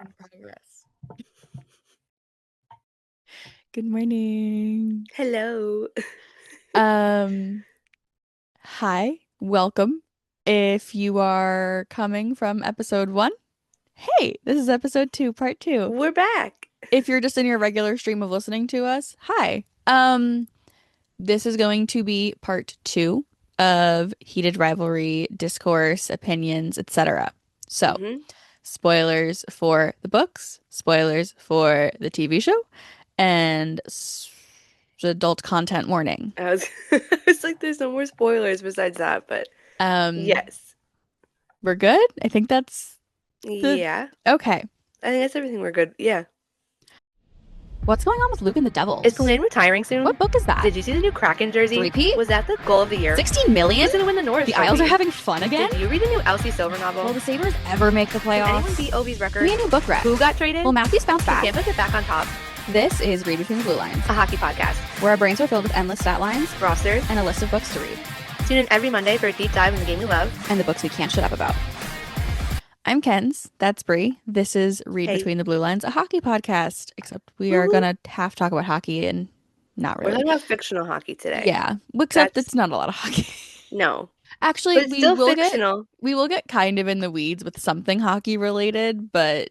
In progress. Good morning. Hello. Um, Hi, welcome. If you are coming from episode 1, hey, this is episode 2, part 2. We're back. If you're just in your regular stream of listening to us, hi. This is going to be part 2 of heated rivalry, discourse, opinions, etc. So, hmm spoilers for the books, spoilers for the TV show, and adult content warning. I was it's like there's no more spoilers besides that, but Um, yes. we're good? I think that's the Yeah. okay. I think that's everything. We're good. Yeah. What's going on with Luke and the Is Devils? Palladium retiring soon? What book is that? Did you see the new Kraken jersey? Repeat? Was that the goal of the year? 16 million? Who's gonna win the Norris The Isles are Trophy? having fun again? Did you read the new Elsie Silver novel? Will the Sabres ever make the Did anyone playoffs? beat Ovi's Give record? me a new book rep. Who got traded? Will Matthews bounce Did back? Tampa get back on top? This is Read Between the Blue Lines, A hockey podcast. where our brains are filled with endless stat lines Rosters. and a list of books to read, Tune in every Monday for a deep dive in the game we love. and the books we can't shut up about. I'm Kenz. That's Bree. This is Read Hey. Between the Blue Lines, a hockey podcast, except we are Woo-hoo. gonna half talk about hockey and not We're really. talking about fictional hockey today. Yeah, except That's it's not a lot of hockey. no. Actually, But it's still fictional. we will get kind of in the weeds with something hockey related, but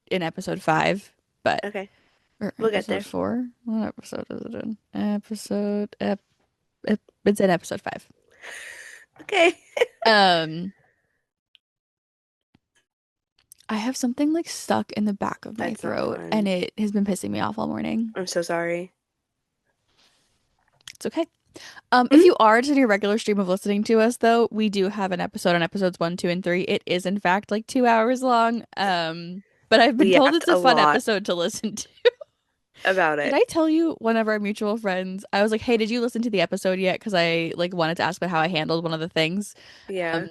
in episode 5, but Okay. or We'll get episode there. 4. What episode is it in? It's in episode 5. Okay. Um, I have something like stuck in the back of my That's not throat, and fun. it has been pissing me off all morning. I'm so sorry. It's okay. If Mhm. you are just in your regular stream of listening to us, though, we do have an episode on episodes 1, 2, and 3. It is in fact like 2 hours long. But I've been We told yapped it's a a fun lot episode to listen to. about Did it. I tell you one of our mutual friends? I was like, "Hey, did you listen to the episode yet?" Because I like wanted to ask about how I handled one of the things. Yeah.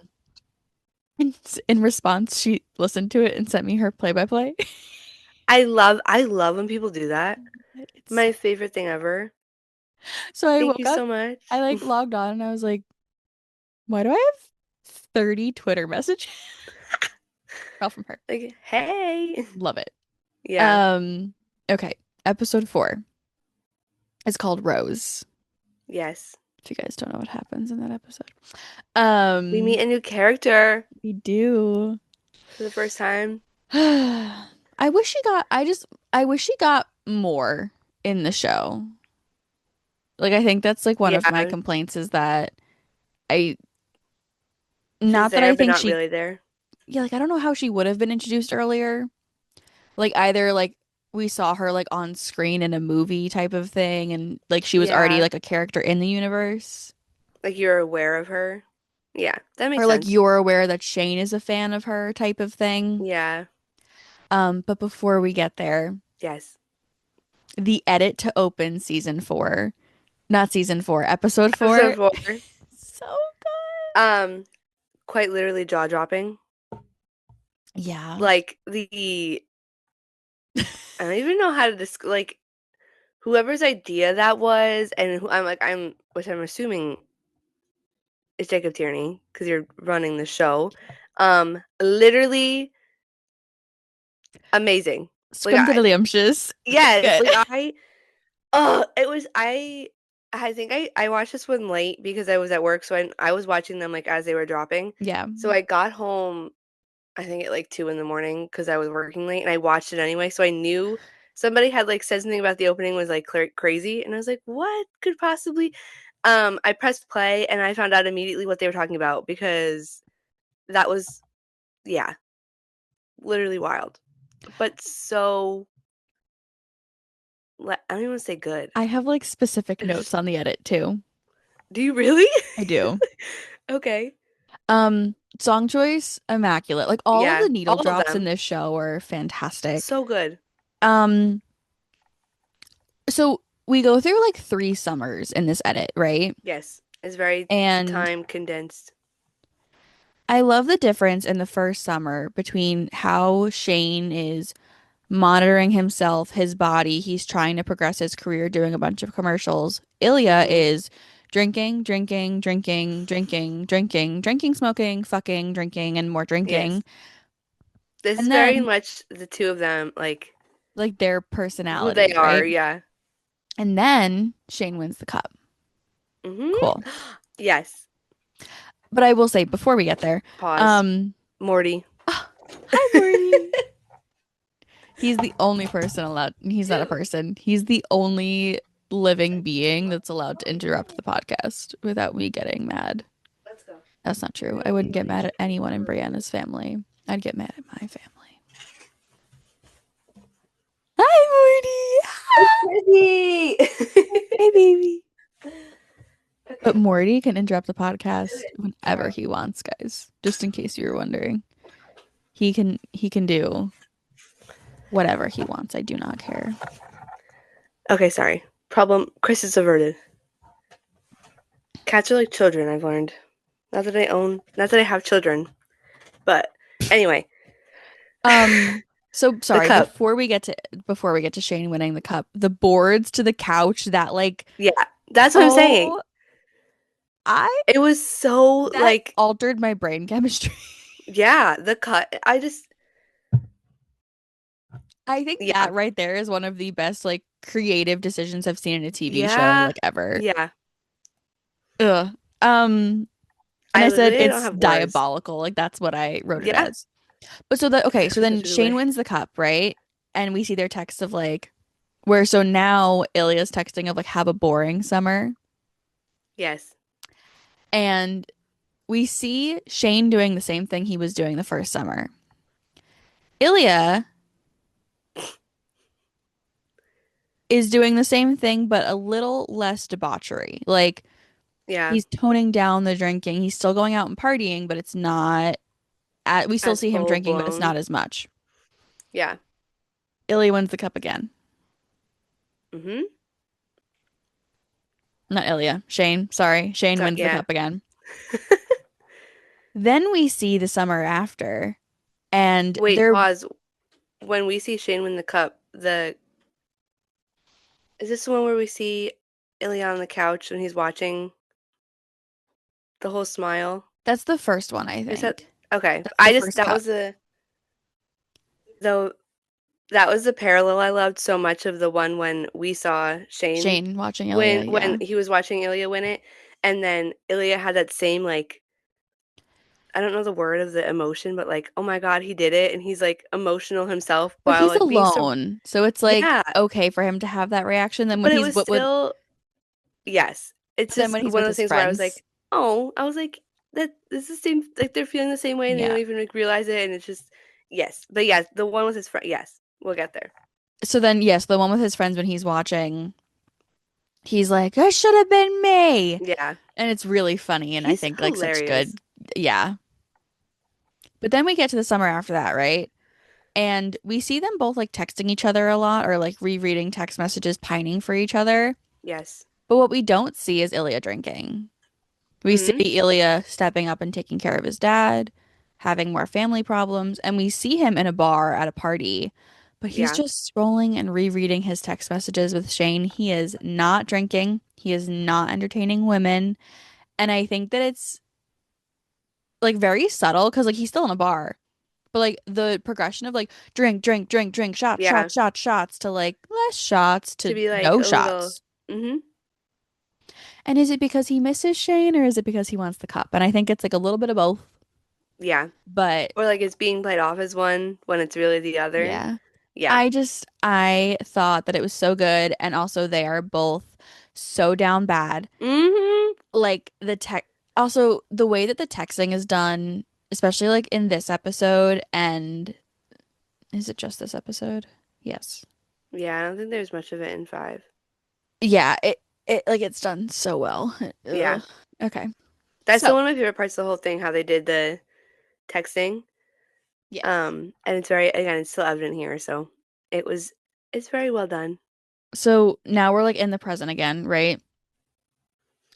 Um, in response, she listened to it and sent me her play-by-play. I love when people do that. It's My favorite thing ever. so I Thank woke you up, so I much. like logged on, and I was like, "Why do I have 30 Twitter messages?" All from her. Like, hey. Love it. Yeah. Um, okay. Episode 4 is called Rose. Yes. If you guys don't know what happens in that episode. We meet a new character We do. for the first time. I wish she got more in the show. Like I think that's like one of my Yeah. complaints is that I She's not that there, I but think not she really there. yeah, like I don't know how she would have been introduced earlier. Like either like we saw her like on screen in a movie type of thing and like she was already Yeah. like a character in the universe. Like you're aware of her. Yeah. That Or makes like sense. you're aware that Shane is a fan of her type of thing. Yeah. But before we get there, Yes. the edit to open season 4, not season 4, episode Episode 4. 4. So Um, quite literally jaw-dropping. good. Yeah. Like the I don't even know how to like whoever's idea that was, and who which I'm assuming is Jacob Tierney because you're running the show. Literally amazing. Like Scrumptious. yes, Good. like it was I think I watched this one late because I was at work, so I was watching them like as they were dropping. Yeah. So I got home I think at like 2 in the morning because I was working late and I watched it anyway. So I knew somebody had like said something about the opening was like crazy. And I was like, what could possibly? I pressed play and I found out immediately what they were talking about because that was, yeah, literally wild. But so, I don't even want to say good. I have like specific notes on the edit too. Do you really? I do. Okay. Song choice, immaculate. Like all of Yeah, the needle all of drops in them. this show are fantastic. So good. Um, so we go through like 3 summers in this edit, right? Yes. It's very And time condensed. I love the difference in the first summer between how Shane is monitoring himself, his body. He's trying to progress his career, doing a bunch of commercials. Ilya hmm is drinking, drinking, drinking, drinking, drinking, drinking, smoking, fucking, drinking, and more Yes. drinking. This is And very then much the two of them, like like their who they personalities, are. right? Yeah. And then Shane wins the cup. Hmm. Cool. Yes. But I will say before we get there, Pause. um, Morty. hi Morty. He's the only person allowed. He's not a person. He's the only living being that's allowed to interrupt the podcast without me getting mad. Let's go. That's not We're true. I gonna wouldn't leave get like mad at chicken anyone in for a little bit. Brianna's family. I'd get mad at my family. Hi, Morty. It's Chrissy. Hey, baby. But Okay. Morty can interrupt the podcast Good. whenever Sorry. he wants, guys. Just in case you were wondering. He can do whatever he wants. I do not care. Okay, sorry. Problem crisis averted. Cats are like children, I've learned. Not that I have children, but anyway, So the sorry, cup. before we get to Shane winning the cup, the boards to the couch that like Yeah, that's what I'm saying. oh I It was so that like, altered my brain chemistry. yeah, the cut. I just, I think yeah, that right there is one of the best like creative decisions I've seen in a TV show yeah, like ever. yeah. Ugh. And I I said literally don't it's have words. diabolical. Like that's what I wrote it Yeah, as. But so that okay, so actually, then such a good Shane way. wins the cup, right? And we see their text of like where so now Ilya's texting of like have a boring summer. Yes, And we see Shane doing the same thing he was doing the first summer. Ilya is doing the same thing, but a little less debauchery. Like yeah, he's toning down the drinking. He's still going out and partying, but it's not we still as see him full drinking, but it's blown. not as much. Yeah. Ilya wins the cup again. Mm-hmm. Not Ilya. Shane. Sorry. Shane So wins the yeah. cup again. Then we see the summer after, and Wait, they're pause. When we see Shane win the cup, the is this the one where we see Ilya on the couch and he's watching the whole smile? that's the first one, I Is that think. okay? That's the I just first cup. though that was the parallel I loved so much of the one when we saw Shane Shane watching Ilya, when yeah. he was watching Ilya win it, and then Ilya had that same like I don't know the word of the emotion, but like oh my God he did it, and he's like emotional himself But while he's like being so alone, so it's like yeah, okay for him to have that reaction. Then when but it he's was what would, still yes. It's but then just when he's one with of those his things where I was friends, like, oh, I was like, that this is the same, like they're feeling the same way and they yeah. don't even like realize it. And it's just, yes. But yes, the one with his friend, yes, we'll get there. So then, yes, the one with his friends when he's watching, he's like, "That should have been me," Yeah. and it's really funny, and I He's think like such hilarious. good, yeah. But then we get to the summer after that, right? And we see them both like texting each other a lot, or like rereading text messages, pining for each other. Yes. But what we don't see is Ilya drinking. We see Hmm. Ilya stepping up and taking care of his dad, having more family problems, and we see him in a bar at a party, but he's Yeah. just scrolling and rereading his text messages with Shane. He is not drinking, he is not entertaining women, and I think that it's like very subtle because like he's still in a bar, but like the progression of like drink, drink, drink, drink, shots, Yeah. shots, shots, shots to like less shots To to be like no a little, shots. hmm, And is it because he misses Shane or is it because he wants the cup? And I think it's like a little bit of both. yeah. But Or like it's being played off as one when it's really the other. yeah, Yeah. I thought that it was so good. And also, they are both so down bad. Hmm. Like also the way that the texting is done, especially like in this episode. And is it just this episode? Yes. Yeah. I don't think there's much of it in five. Yeah, it like it's done so well. Yeah. Ugh. Okay. That's So, the one of my favorite parts of the whole thing, how they did the texting. yes. And it's very again, it's still evident here, so it was it's very well done. So now we're like in the present again, right?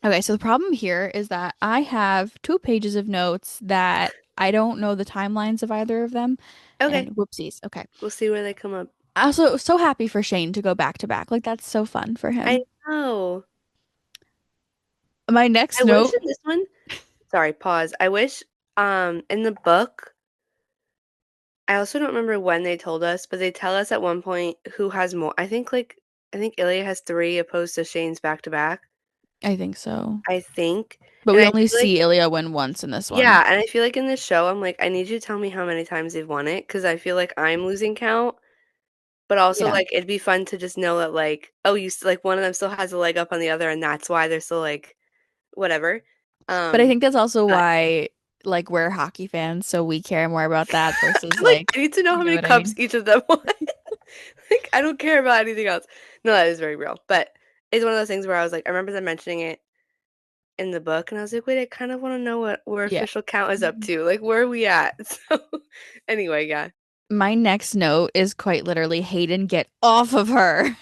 Okay, so the problem here is that I have 2 pages of notes that I don't know the timelines of either of them, and Okay, whoopsies. Okay. we'll see where they come up. I also was so happy for Shane to go back to back. Like that's so fun for I him. know. My next I wish note, in this one, sorry, pause. I wish in the book I also don't remember when they told us, but they tell us at one point who has more. I think Ilya has three opposed to Shane's back to back. I think so. I think. But And we I only feel like see Ilya win once in this one. yeah, and I feel like in this show I'm like I need you to tell me how many times they've won it because I feel like I'm losing count. But also Yeah. like it'd be fun to just know that like oh like one of them still has a leg up on the other and that's why they're still like whatever. But I Um think that's also but why like we're hockey fans, so we care more about that versus like like, I need to know how you know many what I cups mean? each of them won. Like I don't care about anything else. No, that is very real. But it's one of those things where I was like I remember them mentioning it in the book and I was like, wait, I kind of want to know what where Yeah. official count is up to. Like where are we at? So anyway, yeah. My next note is quite literally Hayden, get off of her.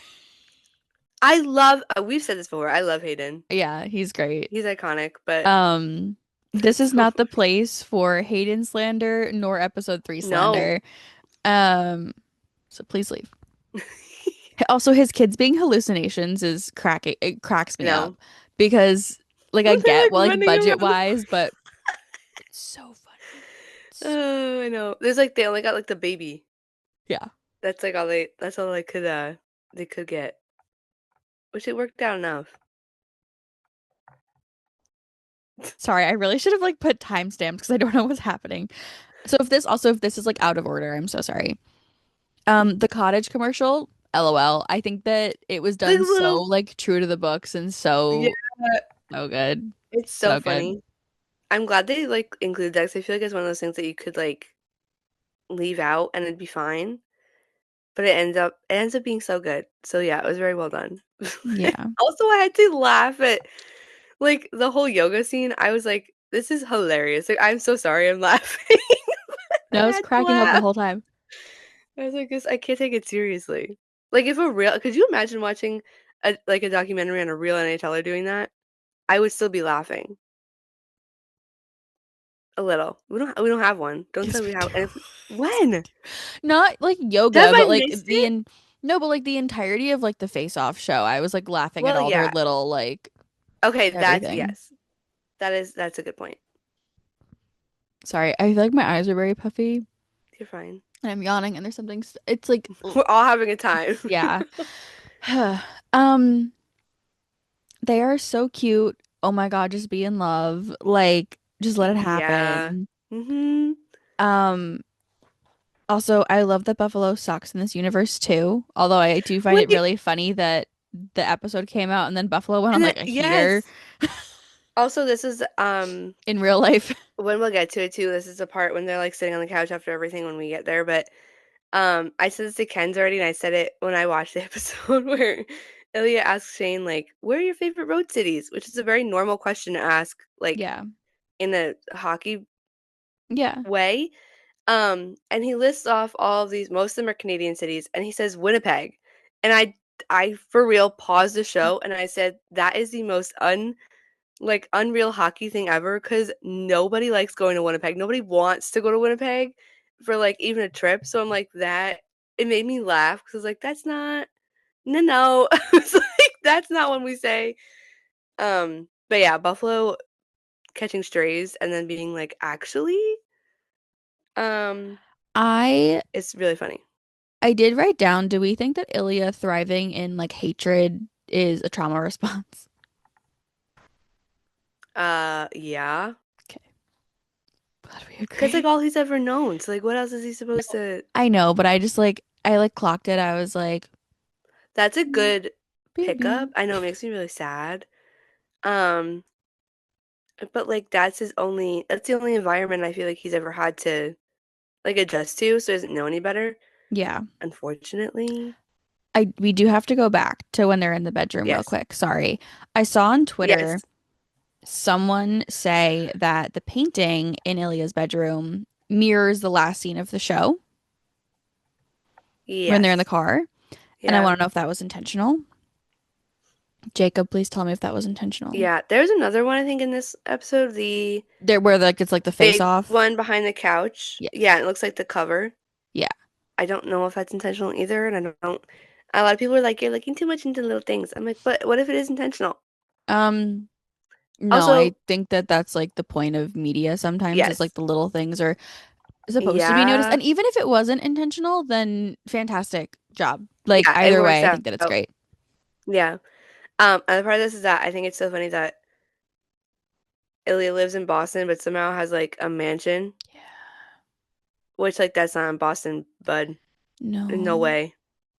I love we've said this before. I love Hayden. Yeah, he's great. He's iconic, but Um, this it's is so not the funny. place for Hayden slander nor episode 3 No. slander. Um, so please leave. Also, his kids being hallucinations is cracking. It cracks me up No. because, like, I When they're get, like well, like running budget around. wise, but it's so funny. So, Oh, I know. There's like they only got like the baby. yeah. That's all they could get. Which it worked out enough. Sorry, I really should have like put timestamps because I don't know what's happening. So if this is like out of order, I'm so sorry. The cottage commercial, LOL. I think that it was The done so little like true to the books and yeah, so good. it's so So good. funny. I'm glad they like included that 'cause I feel like it's one of those things that you could like leave out and it'd be fine. But it ends up being so good. So yeah, it was very well done. Yeah. Also, I had to laugh at like the whole yoga scene. I was like, this is hilarious. Like, I'm so sorry I'm laughing. I No, I was had to cracking up the laugh. whole time. I was like, this I can't take it seriously. Like if a real could you imagine watching a documentary on a real NHLer doing that? I would still be laughing. A little. We don't have one. Don't say Yes, we we have do. and if when? Not like Have yoga, I but like missed it? no, but like the entirety of like the Face Off show. I was like laughing at Well, all their yeah. little like Okay, that's everything. yes. That's a good point. Sorry, I feel like my eyes are very puffy You're fine. and I'm yawning and there's something it's like We're all having a time. yeah. Um, they are so cute. Oh my God, just be in love. Like, just let it Yeah. happen. Mhm. Um, Also, I love that Buffalo sucks in this universe too. Although I do find it Wait, really funny that the episode came out and then Buffalo went on and then like a heater yes. Also, this is in real life. when we'll get to it too. This is the part when they're like sitting on the couch after everything when we get there. But I said this to Ken's already, and I said it when I watched the episode where Ilya asks Shane like, "Where are your favorite road cities?" Which is a very normal question to ask, like Yeah. in a hockey Yeah. way. And he lists off all of these, most of them are Canadian cities, and he says Winnipeg. And I for real paused the show and I said, that is the most unreal hockey thing ever because nobody likes going to Winnipeg. Nobody wants to go to Winnipeg for like even a trip. So I'm like, that it made me laugh because I was like, that's not no. It's like that's not when we say. But yeah, Buffalo catching strays and then being like, actually, um, I it's really funny. I did write down, do we think that Ilya thriving in like hatred is a trauma response? Yeah. Okay. Glad we Cause like agree. all he's ever known. So like what else is he supposed No, to I know, but I like clocked it. I was like, That's a "Mm, good pickup. baby. I know it makes me really sad. Um, but like that's the only environment I feel like he's ever had to like adjust to, so he doesn't know any better, Yeah. unfortunately. I we do have to go back to when they're in the bedroom real Yes. quick. Sorry. I saw on Twitter Yes. someone say that the painting in Ilya's bedroom mirrors the last scene of the show when they're in the Yes. car. And I Yeah. want to know if that was intentional. Jacob, please tell me if that was intentional. Yeah. There's another one I think in this episode, the There where like it's like the face big off. one behind the couch. Yeah, Yes. it looks like the cover. Yeah. I don't know if that's intentional either, and I don't. A lot of people are like, "You're looking too much into little things." I'm like, "But what if it is intentional?" Um, no, I Also, think that that's like the point of media sometimes is like yes, the little things or supposed to be noticed. Yeah. And even if it wasn't intentional, then fantastic job. Like Yeah, it either works way, I think that it's out. great. Yeah. Other part of this is that I think it's so funny that Ilya lives in Boston, but somehow has like a mansion, Yeah. which like that's not in Boston, bud. No No. way.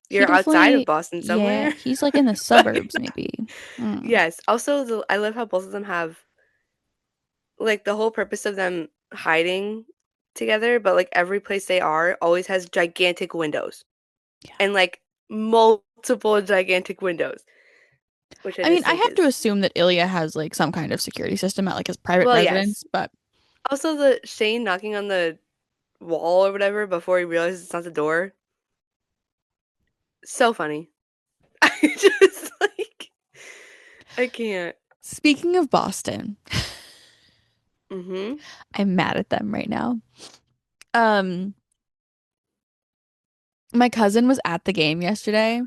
He You're outside of definitely, Boston yeah, somewhere. he's like in the Like, suburbs, maybe. Mm. yes. Also, I love how both of them have like the whole purpose of them hiding together, but like every place they are always has gigantic windows Yeah. and like multiple gigantic windows, which I I mean, just I think have to is assume that Ilya has like some kind of security system at like his private well, yes. residence, but Also, the Shane knocking on the wall or whatever before he realizes it's not the door. So funny. I just like I can't. speaking of Boston, Mm-hmm. I'm mad at them right now. Um, my cousin was at the game yesterday,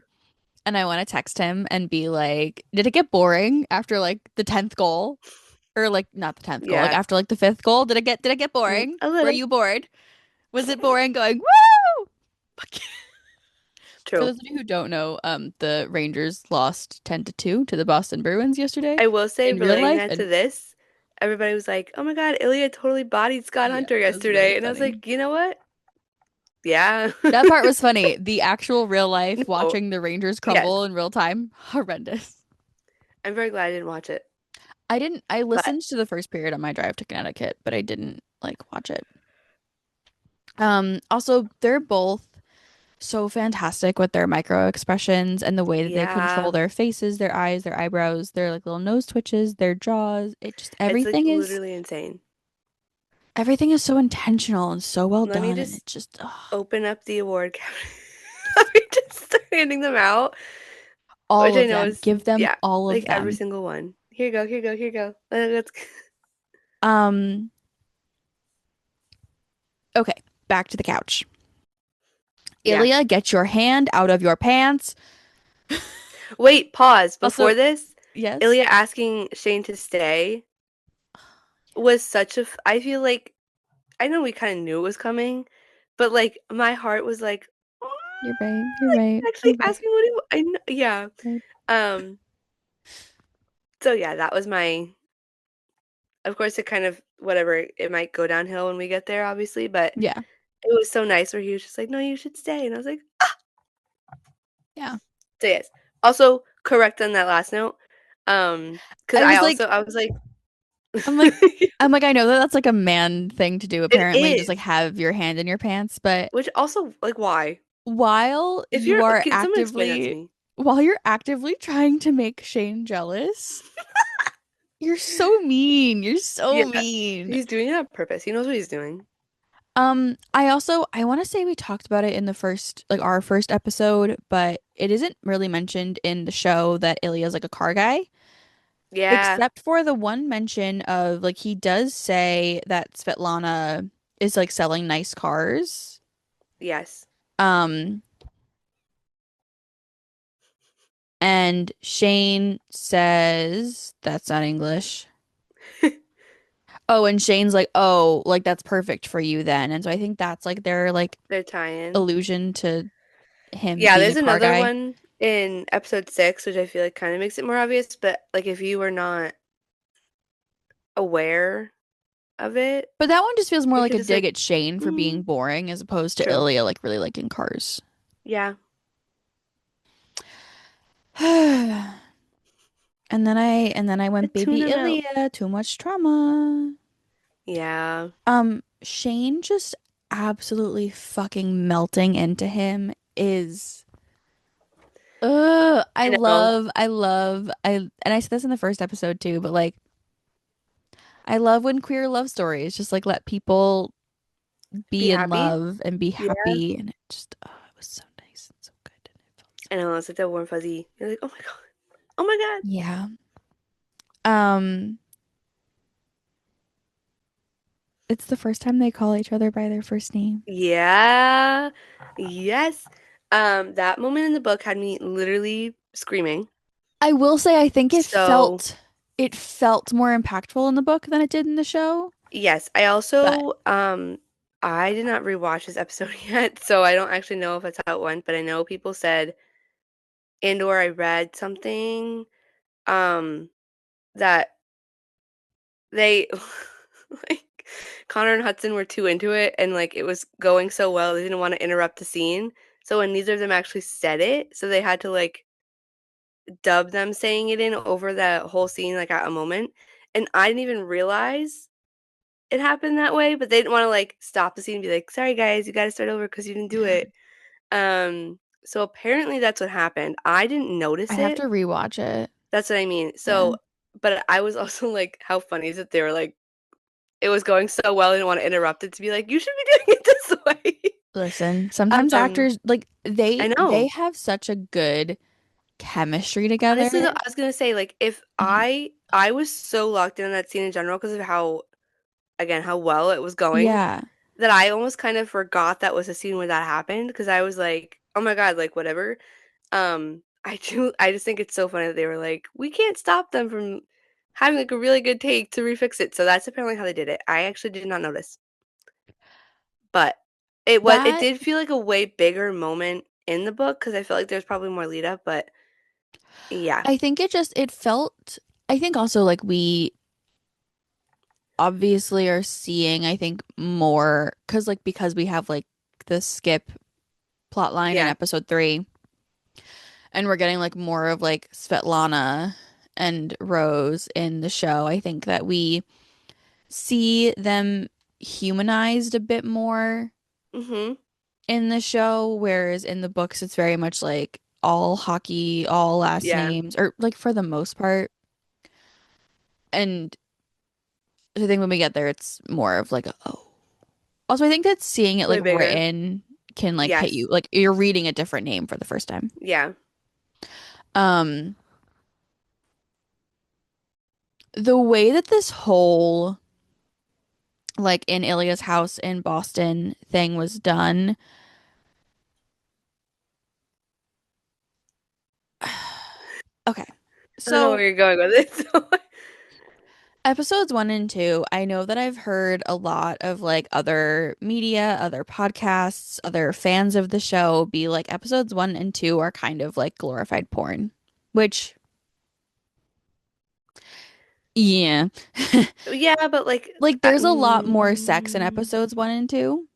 and I want to text him and be like, "Did it get boring after like the 10th goal? Or like not the 10th goal, like Yeah. after like the 5th goal? Did it get boring? A Were little. you bored? Was it boring going, woo?" For True. those of you who don't know, the Rangers lost 10-2 to the Boston Bruins yesterday I will say, in real relating life, that and to this, everybody was like, "Oh my God, Ilya totally bodied Scott yeah, Hunter it was really yesterday," and I was funny. like, "You know what? Yeah." That part was funny. The actual real life No. watching the Rangers Yes. crumble in real time, horrendous. I'm very glad I didn't watch it, I but listened to the first period on my drive to Connecticut, but I didn't like watch it. Also they're both so fantastic with their micro expressions and the way that they control yeah, their faces, their eyes, their eyebrows, their like little nose twitches, their jaws. It just it's like literally insane. everything is so intentional and so well Let me done and just it just open up the award cabinet. Let me just start handing them out, which all I of know them. is Give them yeah, all of like every them. single one. Here you go, here you go, here you go. Let's Um, okay, back to the couch. yeah. Ilya, get your hand out of your pants. Wait, pause. Before Also, this, yes. Ilya asking Shane to stay was such a I feel like I know we kind of knew it was coming, but like my heart was like, "Oh," You're right. You're like right. actually You're right. asking what he I know, yeah. Right. Um, so yeah, that was my of course it kind of whatever, it might go downhill when we get there, obviously, but Yeah. it was so nice where he was just like, "No, you should stay." And I was like, Yeah. so yes. Also, correct on that last note. Because I I was also like, I was like I'm like, I know that that's like a man thing to do, it apparently, just like is. have your hand in your pants. But Which also like why? while If you you're are can someone explain that to actively, me? while you're actively trying to make Shane jealous, you're so mean. You're so Yeah. mean. He's doing it on purpose. He knows what he's doing. I want to say we talked about it in the first, like our first episode, but it isn't really mentioned in the show that Ilya's like a car guy, Yeah. except for the one mention of like he does say that Svetlana is like selling nice cars. Yes. Um, and Shane says that's not English. Oh, and Shane's like, "Oh, like that's perfect for you then." And so I think that's like their like They're tying. allusion to him Yeah, being a there's car another guy. one in episode 6, which I feel like kind of makes it more obvious, but like if you were not aware of it, But that one just feels more you like could a just dig like, at Shane for being mm, boring as opposed to true. Ilya like really liking cars. Yeah. And then I I went tune baby them out. Ilya, too much trauma. Yeah. Shane just absolutely fucking melting into him is I know. and I said this in the first episode too, but like I love when queer love stories just like let people Be be in happy. love and be Yeah. happy and it just it was so nice and so good and it felt so I know. It's like that warm fuzzy. You're like, oh my God. Oh my God. yeah. Um, it's the first time they call each other by their first name. Yeah. Yes. That moment in the book had me literally screaming. I will say I think So, it felt more impactful in the book than it did in the show. yes, I But also I did not rewatch this episode yet, so I don't actually know if that's how it went, but I know people said, and or I read something, um, that they like Connor and Hudson were too into it and like it was going so well they didn't want to interrupt the scene. So when neither of them actually said it, so they had to like dub them saying it in over that whole scene like at a moment. And I didn't even realize it happened that way, but they didn't want to like stop the scene and be like, "Sorry guys, you got to start over because you didn't do it." So apparently that's what happened. I didn't I notice have to it. rewatch it. That's what I mean. Yeah. So, but I was also like, how funny is it? They were like, it was going so well, I didn't want to interrupt it to be like, you should be doing it this way. Listen, sometimes Um, actors like I they know. have such a good chemistry together. Honestly, though, I was gonna say, like, if I was so locked in on that scene in general because of how, again, how well it was going, Yeah. that I almost kind of forgot that was a scene where that happened because I was like, oh my God, like whatever. I just think it's so funny that they were like, we can't stop them from having like a really good take to refix it. So that's apparently how they did it. I actually did not notice. But it That did feel like a way bigger moment in the book because I felt like there's probably more lead up, but yeah. I think it felt I think also like we obviously are seeing I think more because we have like the skip plot line in Yeah. episode 3 and we're getting like more of like Svetlana and Rose in the show. I think that we see them humanized a bit more Mhm. in the show, whereas in the books it's very much like all hockey, all last Yeah. names, or like for the most part. And I think when we get there, it's more of like, oh. Also, I think that seeing it Way like bigger. written can like hit you, Yes. like you're reading a different name for the first time. Yeah. Um, the way that this whole like in Ilya's house in Boston thing was done. Okay. I don't know So where you're going with it. So. episodes 1 and 2, I know that I've heard a lot of like other media, other podcasts, other fans of the show be like episodes 1 and 2 are kind of like glorified porn, which, yeah. Yeah, but like Like there's a lot more sex in episodes 1 and 2,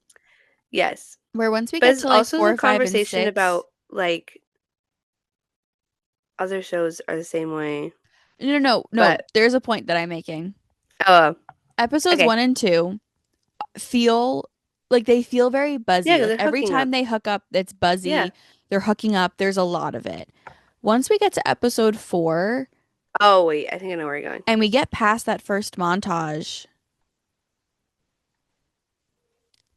yes. where once we But get it's to like also four, the five, and conversation six, about like other shows are the same way. no, But there's a point that I'm making. oh, Episodes okay. 1 and 2 feel like they feel very Yeah, buzzy. 'cause Like they're every hooking time up. they hook up, it's Yeah. buzzy. They're hooking up. There's a lot of it. Once we get to episode 4 Oh wait, I think I know where you're going. and we get past that first montage,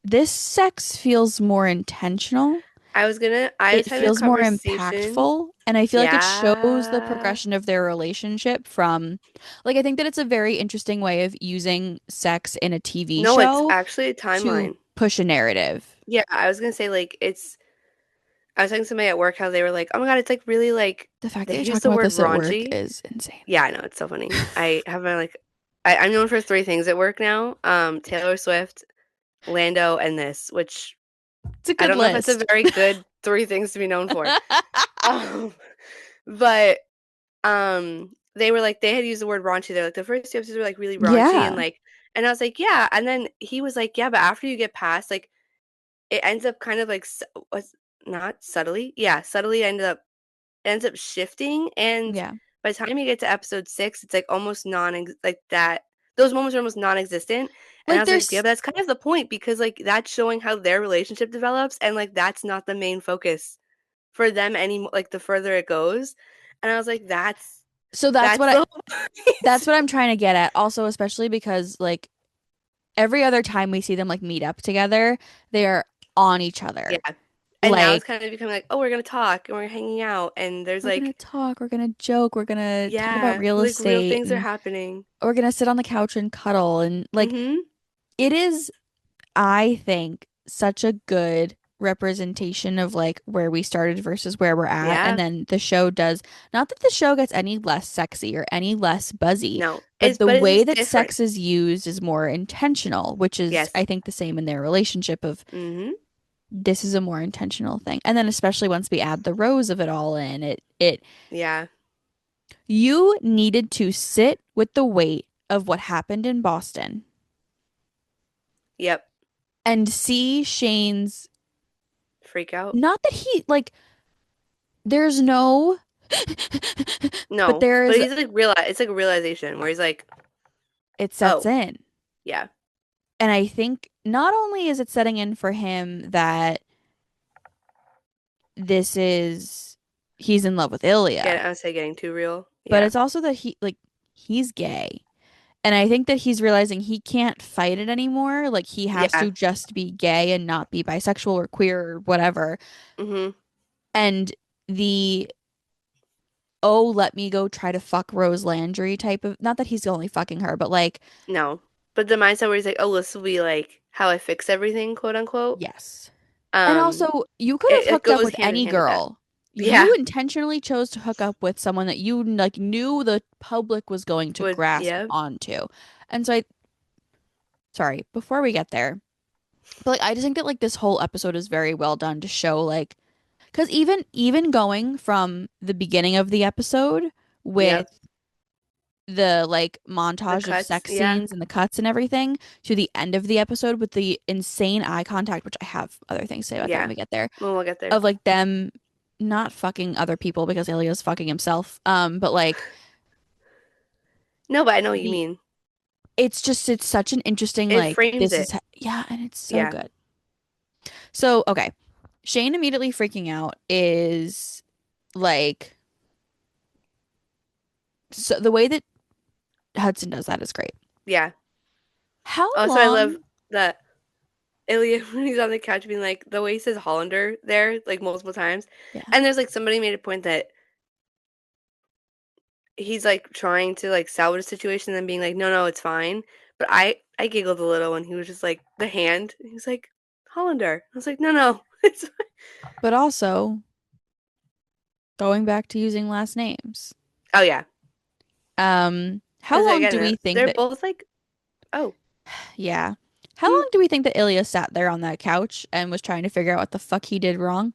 this sex feels more intentional. I was It having a feels more conversation. impactful. And I feel like it shows the Yeah. progression of their relationship from, like, I think that it's a very interesting way of using sex in a TV No, it's show actually a to timeline. push a narrative. Yeah, I was gonna say like it's I was talking to somebody at work how they were like, "Oh my God, it's like really like The fact they that you're use talking the about word this at work raunchy." is insane. Yeah, I know, it's so funny. I have my like I'm known for three things at work now. Taylor Swift, Lando, and this, which It's a I good don't know if it's a list. very good three things to be known for. Um, but they were like they had used the word raunchy. They're like the first two episodes were like really raunchy and Yeah. like and I was like, yeah. And then he was like, yeah, but after you get past like it ends up kind of like was not subtly. Yeah, subtly ends up shifting and Yeah. by the time you get to episode 6, it's like almost like that those moments are almost non-existent. And I Like was like, yeah, there's but that's kind of the point because like that's showing how their relationship develops and like that's not the main focus for them anymore like the further it goes. And I was like, so that's the whole that's point. what I'm trying to get at. Also, especially because like every other time we see them like meet up together, they are on each Yeah. other. And now it's Like kind of becoming like, oh, we're gonna talk and we're hanging out and there's we're gonna like, talk, we're gonna joke, we're gonna talk about yeah, real like real estate, things are and happening. we're gonna sit on the couch and cuddle, and like Mm-hmm. it is, I think, such a good representation of like where we started versus where we're at. And Yeah. then the show does, not that the show gets any less sexy or any less buzzy, No. but the But it's way just that different. sex is used is more intentional, which is, Yes. I think, the same in their relationship of Mm-hmm. this is a more intentional thing. And then especially once we add the rose of it all in, it Yeah. you needed to sit with the weight of what happened in Boston Yep. and see Shane's, Freak out. not that he like there's no but No. But there's he's like it's like a realization where he's like, it sets oh, in. yeah. And I think not only is it setting in for him that this is he's in love with Ilya, I would say getting too real. but Yeah. it's also that he's gay. And I think that he's realizing he can't fight it anymore. Like he has Yeah. to just be gay and not be bisexual or queer or whatever. Mm-hmm. And the oh, let me go try to fuck Rose Landry type of, not that he's only fucking her, but like No. But the mindset where he's like, oh, this will be like how I fix everything, quote unquote. yes. And Um, also, you could have it hooked up goes with hand in any hand with that. girl. Yeah. You intentionally chose to hook up with someone that you like knew the public was going to Would grasp yeah. onto. And so I, sorry, before we get there, but like I just think that like this whole episode is very well done to show like, because even going from the beginning of the episode with Yep. the like The montage of cuts. sex Yeah. scenes and the cuts and everything to the end of the episode with the insane eye contact, which I have other things to say about that when Yeah. we get there, Well, we'll get there. of like them not fucking other people because Ilya's fucking himself. But like No, but I know what you the mean. it's just it's such an interesting It like frames this is it. yeah, and it's so Yeah. good. So okay, Shane immediately freaking out is like so the way that Hudson does that is great. Yeah. How Also, I love long? that Ilya when he's on the couch being like the way he says Hollander there like multiple times. Yeah, And there's like somebody made a point that he's like trying to like salvage a situation and then being like, no, no, it's fine. But I giggled a little when he was just like the hand. He was like Hollander. I was like, no, no, it's fine. but also going back to using last names. Oh yeah, How because long do again, we think they're that, both like, oh, yeah. How hmm, long do we think that Ilya sat there on that couch and was trying to figure out what the fuck he did wrong?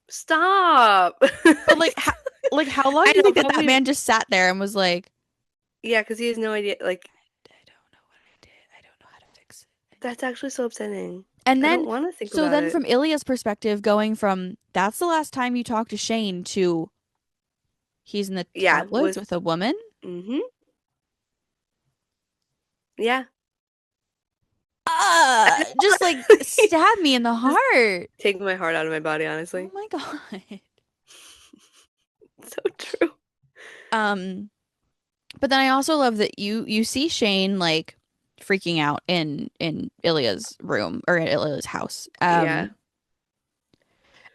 stop. But like how long I do you know, think that but that we man just sat there and was like, yeah, because he has no idea. Like I don't know what I did. I don't know how to fix it. that's actually so upsetting. And I then don't want to think so about then it. from Ilya's perspective, going from that's the last time you talked to Shane to he's in the Yeah, tabloids with with a woman. mm-hmm, yeah. Just like stab me in the Just heart. take my heart out of my body, Oh honestly. my God. So true. Um, but then I also love that you see Shane like freaking out in Ilya's room or in Ilya's house. Yeah.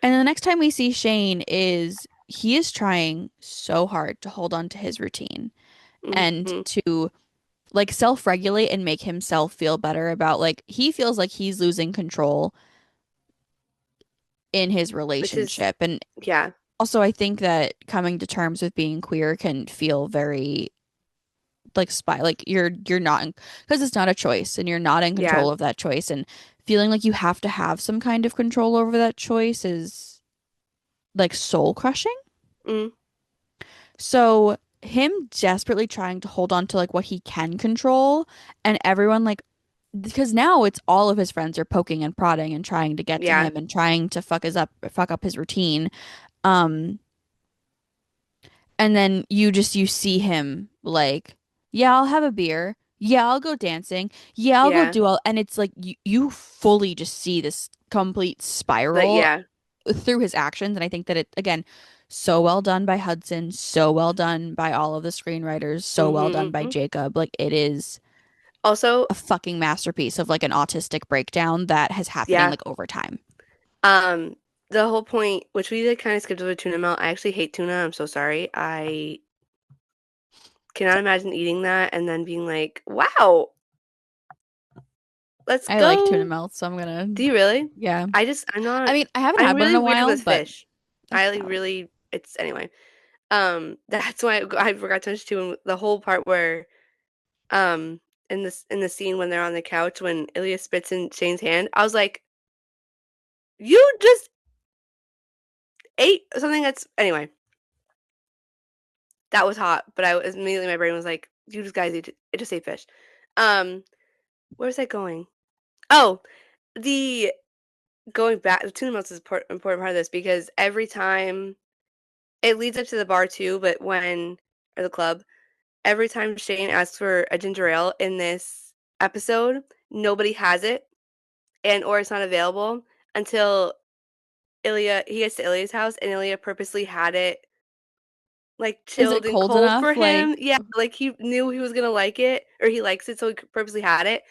And the next time we see Shane is he is trying so hard to hold on to his routine and Mm-hmm. to like self-regulate and make himself feel better about like he feels like he's losing control in his Which is relationship. And yeah, also I think that coming to terms with being queer can feel very like spy like you're not because it's not a choice and you're not in yeah. control of that choice and feeling like you have to have some kind of control over that choice is like soul crushing. Mm, So him desperately trying to hold on to like what he can control and everyone like because now it's all of his friends are poking and prodding and trying to get to yeah. him and trying to fuck up his routine. Um and then you see him like, yeah, I'll have a beer. Yeah, I'll go dancing. Yeah, I'll go Yeah. do all and it's like you fully just see this complete But spiral yeah. through his actions. And I think that it, again, so well done by Hudson, so well done by all of the screenwriters, so well done Hmm, by hmm. Jacob. Like, it is Also, a fucking masterpiece of like an autistic breakdown that has happening yeah. like over time. Um, the whole point, which we did kind of skip over tuna melt. I actually hate tuna. I'm so sorry. I cannot imagine eating that and then being like, wow, let's I like tuna go. melt, so I'm gonna, Do you really? yeah. I'm I not, mean, I haven't I'm had one in really a weird while, with but fish. that's I like valid. really, it's anyway. That's why I forgot to mention too the whole part where um in the scene when they're on the couch when Ilya spits in Shane's hand, I was like, you just ate something that's anyway. That was hot, but I was immediately my brain was like, you just guys eat it just ate fish. Um, where's that going? Oh, the going back the tuna melts is important part of this because every time it leads up to the bar too, but when or the club, every time Shane asks for a ginger ale in this episode, nobody has it and or it's not available until Ilya he gets to Ilya's house and Ilya purposely had it like Is it chilled and cold cold enough? for Like, him. Yeah, like he knew he was gonna like it or he likes it, so he purposely had it.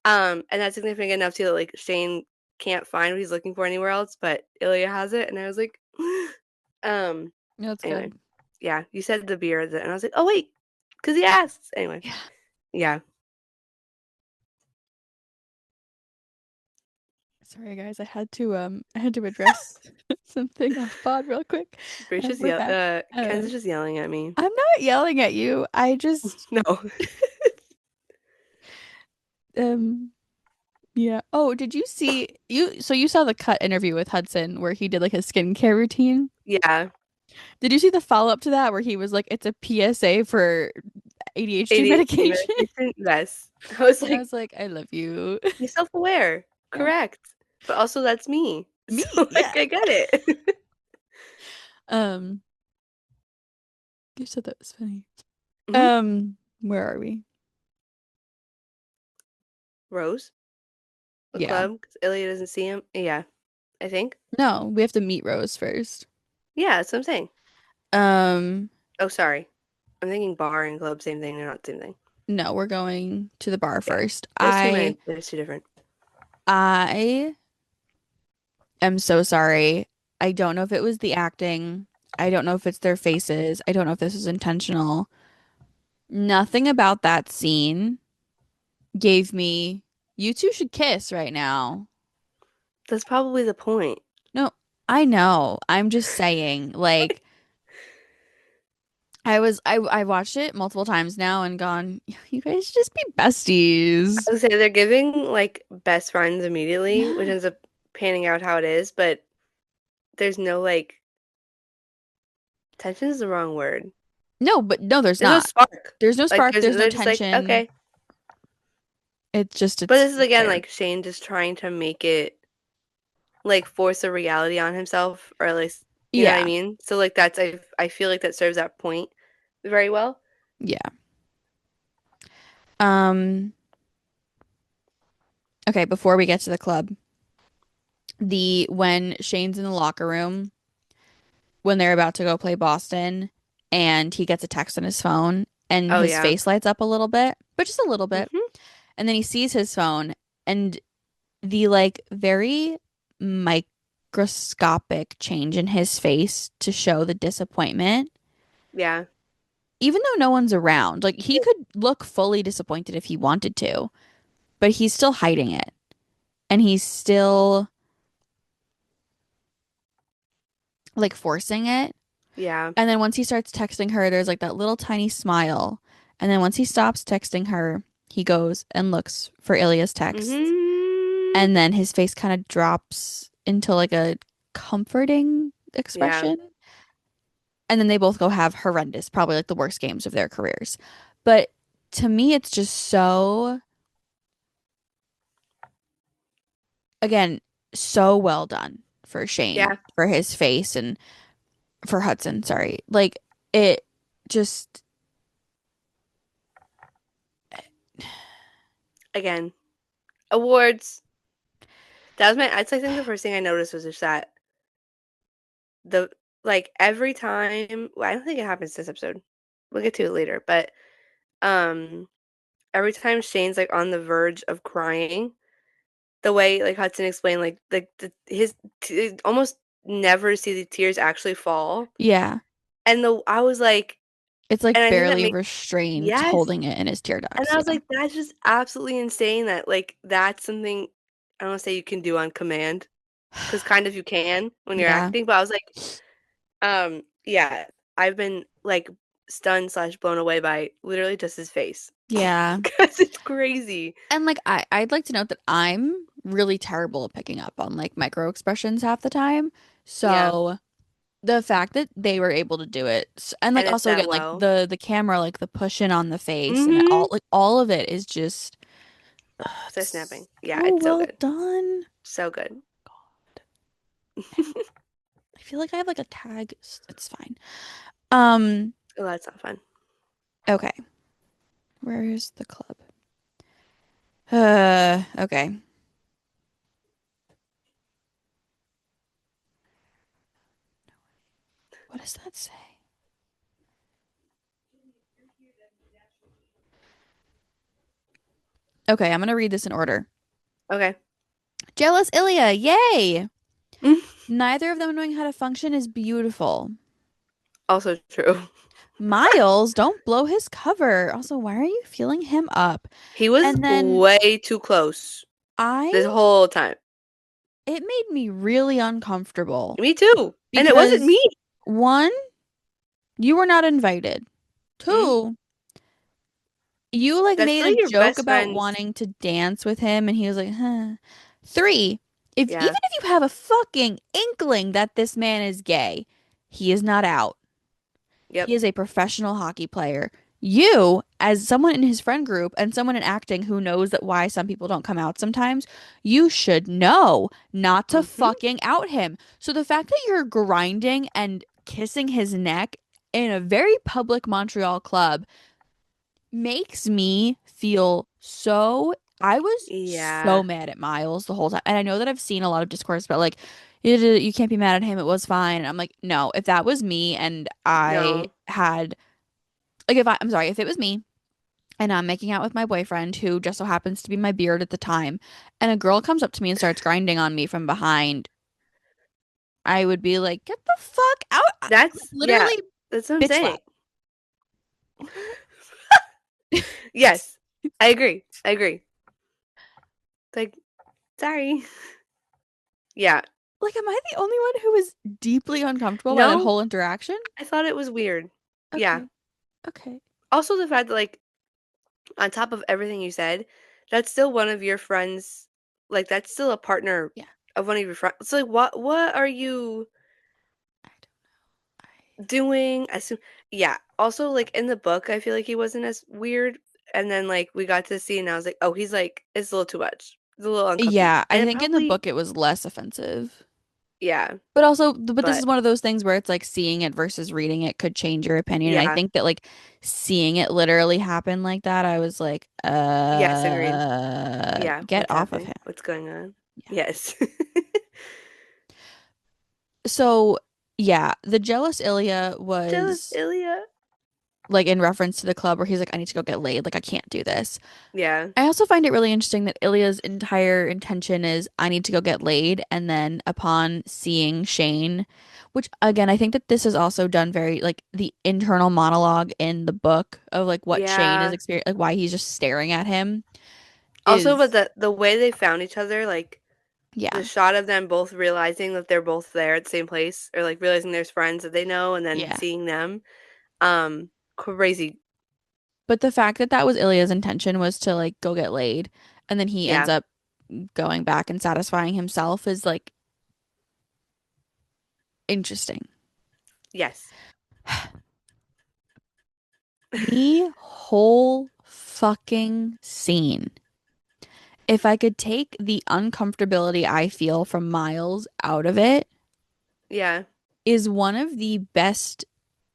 And that's significant enough too that like Shane can't find what he's looking for anywhere else, but Ilya has it, and I was like, um, no, it's anyway, good. yeah, you said the beer, and I was like, oh wait, because he asked. Anyway, Yeah. yeah, Sorry, guys. I had to address something off pod real quick. Grace We're back. Ken's Uh, is just yelling at me. I'm not yelling at you. I just, No, um, yeah. Oh, did you see you? So you saw the cut interview with Hudson where he did like his skincare routine. yeah, Did you see the follow up to that where he was like, "It's a PSA for ADHD ADHD medication?" medication. Yes, I was And I like, was like, "I love you." be self-aware, Yeah. correct, but also that's me, Me, so yeah. like I get it. Um, you said that was funny. Hmm. Where are we? Rose, the Yeah. club, because Ilya doesn't see him. Yeah, I think. No, we have to meet Rose first. Yeah, that's what I'm saying. Um, Oh, sorry. I'm thinking bar and club, same thing. They're not the same thing. no, we're going to the bar Yeah. first. There's two minutes. There's two different. I am so sorry. I don't know if it was the acting. I don't know if it's their faces. I don't know if this was intentional. Nothing about that scene gave me, you two should kiss right now. That's probably the point. No, I know. I'm just saying, like, I watched it multiple times now and gone, you guys should just be besties. I would say they're giving like best friends immediately, which Yeah. ends up panning out how it is, but there's no like tension is the wrong word. No, but no, there's There's no not. spark. There's no Like spark, there's no they're just like, tension. okay. It's just But it's this is again there. like Shane just trying to make it like force a reality on himself, or at least you know what I Yeah. mean? So like that's I feel like that serves that point very well. Yeah. Um, okay, before we get to the club, the when Shane's in the locker room when they're about to go play Boston and he gets a text on his phone and Oh his yeah. face lights up a little bit, but just a little bit. Hmm. And then he sees his phone and the like very microscopic change in his face to show the disappointment, Yeah. even though no one's around. Like he could look fully disappointed if he wanted to, but he's still hiding it. And he's still like forcing it. Yeah. And then once he starts texting her, there's like that little tiny smile. And then once he stops texting her, he goes and looks for Ilya's text. Hmm. And then his face kind of drops into like a comforting Yeah. expression. And then they both go have horrendous, probably like the worst games of their careers. But to me, it's just so, again, so well done for Shane, Yeah. for his face and for Hudson, sorry. Like it just, Again, awards. That was my. I think the first thing I noticed was just that the like every time. Well, I don't think it happens this episode. We'll get to it later, but um, every time Shane's like on the verge of crying, the way like Hudson explained, like his almost never see the tears actually fall, yeah, and the I was like, It's like And I think that barely makes restrained yes. holding it in his tear And ducts. I was Yeah. like, that's just absolutely insane that like that's something I don't wanna say you can do on command, because kind of you can when you're Yeah. acting, but I was like, yeah, I've been like stunned slash blown away by literally just his face. Yeah. Because it's crazy. And like I'd like to note that I'm really terrible at picking up on like micro expressions half the time. Yeah. So the fact that they were able to do it and And like it's also again that like well. the camera like the pushing on the face and Mhm. all like all of it is just So snapping. Yeah, so it's so well good. done. So good. I feel like I have like a tag. It's fine. Um, Oh, that's not fun. okay. Where is the club? Okay. What does that say? Okay, I'm gonna read this in order. Okay. Jealous Ilya, yay! Neither of them knowing how to function is beautiful. Also true. Miles, don't blow his cover. Also, why are you feeling him up? He was And then way too close I, this whole time. it made me really uncomfortable Me too. And it wasn't because me. one, you were not invited. Mhm. Two, you like That's made a still your joke best about friend's. wanting to dance with him and he was like, huh. Three, if even Yeah. if you have a fucking inkling that this man is gay, he is not out. Yep. He is a professional hockey player. You, as someone in his friend group and someone in acting who knows that why some people don't come out sometimes, you should know not to Mhm. fucking out him. So the fact that you're grinding and kissing his neck in a very public Montreal club makes me feel so. I was so Yeah. mad at Miles the whole time. And I know that I've seen a lot of discourse about like, you can't be mad at him. It was fine. And I'm like, no, if that was me and I No. had like I'm sorry, if it was me and I'm making out with my boyfriend who just so happens to be my beard at the time, and a girl comes up to me and starts grinding on me from behind, I would be like, get the fuck out. Like, That's yeah. literally That's what I'm bitch saying. slap. Yes. I agree. I agree. Like, sorry. Yeah. Like, am I the only one who was deeply uncomfortable by that No, whole interaction? I thought it was weird. Yeah. Okay. Okay. Also the fact that like on top of everything you said, that's still one of your friends, like that's still a partner Yeah. of one of your friends. So like what are you I don't doing? Assume yeah. Also like in the book, I feel like he wasn't as weird. And then like we got to see and I was like, oh, he's like it's a little too much. It's a little uncomfy. Yeah, I And it think in the probably book it was less offensive. yeah, But also, but this is but one of those things where it's like seeing it versus reading it could change your opinion. And I yeah. think that like seeing it literally happen like that, I was like, Yes, agreed. Yeah, get what's off of happening? him. What's going on? Yeah. Yes. So, yeah, the jealous Ilya Jealous was Ilya. like in reference to the club where he's like, I need to go get laid. Like, I can't do this. Yeah. I also find it really interesting that Ilya's entire intention is I need to go get laid. And then upon seeing Shane, which again, I think that this is also done very like the internal monologue in the book of like what Shane is Yeah. experiencing, like why he's just staring at him Also, but is, the way they found each other, like yeah, the shot of them both realizing that they're both there at the same place, or like realizing there's friends that they know, and then yeah. seeing them, crazy. But the fact that that was Ilya's intention was to like go get laid and then he ends Yeah. up going back and satisfying himself is like interesting. Yes. The whole fucking scene. If I could take the uncomfortability I feel from Miles out of it, Yeah. is one of the best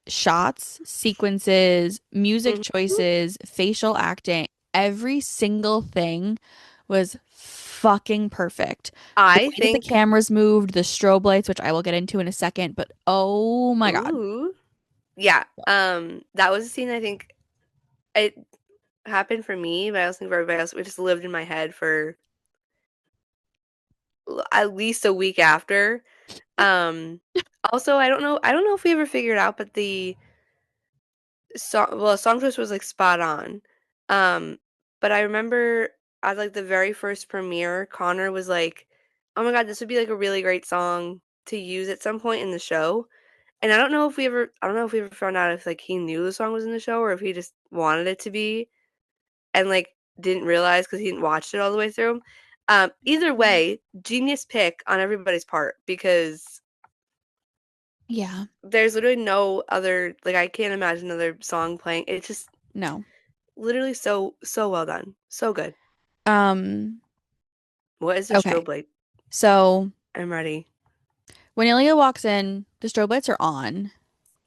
shots, sequences, music Mhm. choices, facial acting. Every single thing was fucking perfect. The I way that the think. cameras moved, the strobe lights, which I will get into in a second, but oh my God. Ooh. Yeah. That was a scene I think it happened for me, but I also think for everybody else, it just lived in my head for at least a week after. Um, Also, I don't know if we ever figured out, but song choice was like spot on. Um, but I remember at like the very first premiere, Connor was like, "Oh my God, this would be like a really great song to use at some point in the show." And I don't know if we ever found out if like he knew the song was in the show or if he just wanted it to be and like didn't realize because he didn't watch it all the way through. Either Mm. way, genius pick on everybody's part because Yeah. there's literally no other like I can't imagine another song playing. It's just No. literally so well done. So good. Um, What is the okay. strobe light? So I'm ready. when Ilya walks in, the strobe lights are on,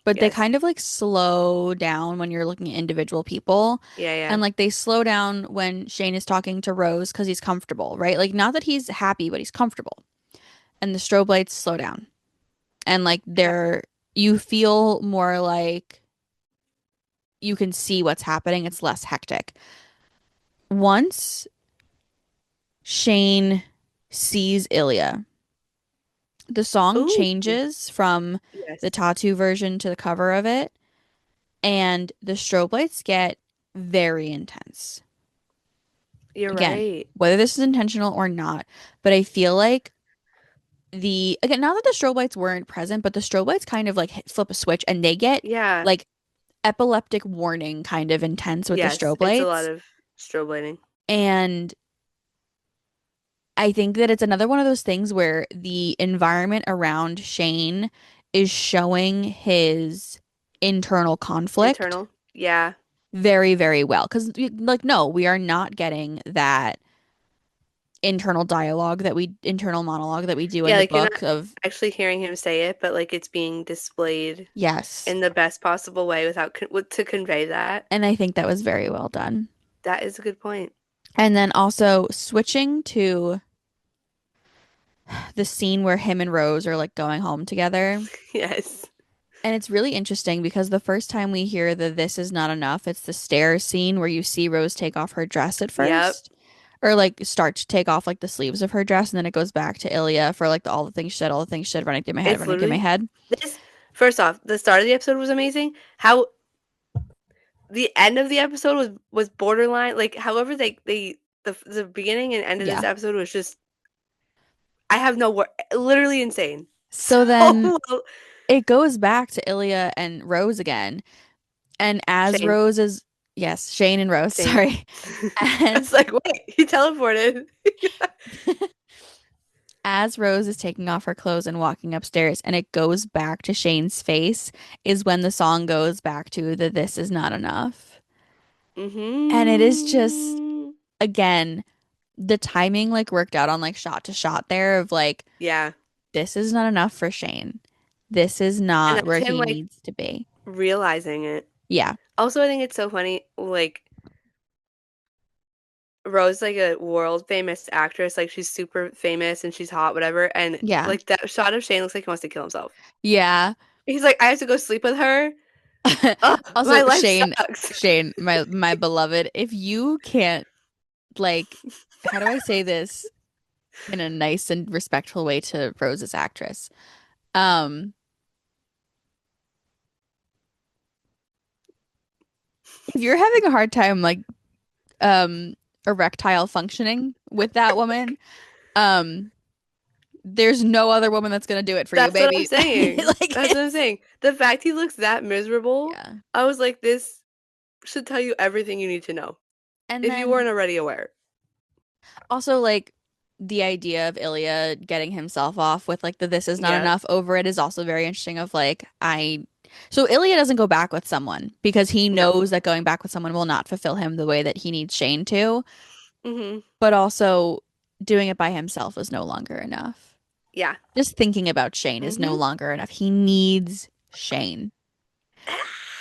but they Yes. kind of like slow down when you're looking at individual people. Yeah, yeah. And like they slow down when Shane is talking to Rose because he's comfortable, right? Like not that he's happy, but he's comfortable. And the strobe lights slow down. And like Yeah. you feel more like you can see what's happening. It's less hectic. Once Shane sees Ilya, the song Ooh. changes from the Yes. tattoo version to the cover of it, and the strobe lights get very intense. You're Again, right. whether this is intentional or not, but I feel like again, not that the strobe lights weren't present, but the strobe lights kind of like flip a switch and they get Yeah. like epileptic warning kind of intense with the Yes. strobe It's a lot lights. of strobe lighting. And I think that it's another one of those things where the environment around Shane is showing his internal conflict Internal. Yeah. very, very well. Because, like, no, we are not getting that internal monologue that we do in Yeah, the like you're book not of, actually hearing him say it, but like it's being displayed yes. in the best possible way without to convey that. And I think that was very well done. That is a good point. And then also switching to the scene where him and Rose are like going home together. Yes. And it's really interesting because the first time we hear the "this is not enough," it's the stairs scene where you see Rose take off her dress at Yep. first, or like start to take off like the sleeves of her dress, and then it goes back to Ilya for like all the things she said, all the things she said, It's running through my literally head. this. First off, the start of the episode was amazing. How the end of the episode was borderline. Like, however, the beginning and end of this Yeah. episode was just I have no word. Literally insane. So So then it goes back to Ilya and Rose again, and as Shane, Rose is yes, Shane and Rose, Shane. sorry, I was as like, wait, he teleported. as Rose is taking off her clothes and walking upstairs, and it goes back to Shane's face, is when the song goes back to the "this is not enough." And it is just, Hmm. again, the timing like worked out on like shot to shot there of like, Yeah, this is not enough for Shane. This is and not that's where him he like needs to be. realizing it. Yeah. Also, I think it's so funny. Like Rose, like a world famous actress, like she's super famous and she's hot, whatever. And Yeah. like that shot of Shane looks like he wants to kill himself. Yeah. He's like, I have to go sleep with her. Ugh, Also, my life sucks. Shane, my beloved, if you can't like, how do I say this in a nice and respectful way to Rose's actress? Um, if you're having a hard time like erectile functioning with that woman, um, there's no other woman that's gonna do it for you, That's what I'm baby. saying. Like That's what I'm it's saying. The fact he looks that miserable, yeah. I was like, this should tell you everything you need to know And if you then weren't already aware. also like the idea of Ilya getting himself off with like the "this is not Yeah. enough" over it is also very interesting of like I so Ilya doesn't go back with someone because he No. knows that going back with someone will not fulfill him the way that he needs Shane to, Hmm. but also doing it by himself is no longer enough. Yeah. Just thinking about Shane is no Hmm. longer enough. He needs Shane.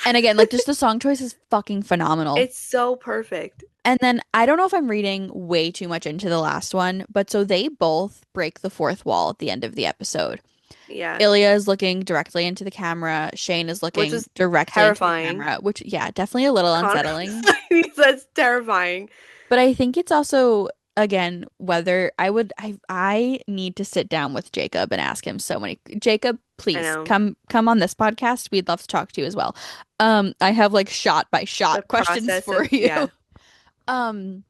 And again, like just the song choice is fucking phenomenal. It's so perfect. And then I don't know if I'm reading way too much into the last one, but so they both break the fourth wall at the end of the episode. Yeah. Ilya is looking directly into the camera. Shane is Which looking was directly into the terrifying. camera, which, yeah, definitely a little Connor unsettling. was like, that's terrifying. But I think it's also again, whether I need to sit down with Jacob and ask him so many. Jacob, I please know. come on this podcast. We'd love to talk to you as well. I have like shot by The shot questions process for of, you. yeah. Um,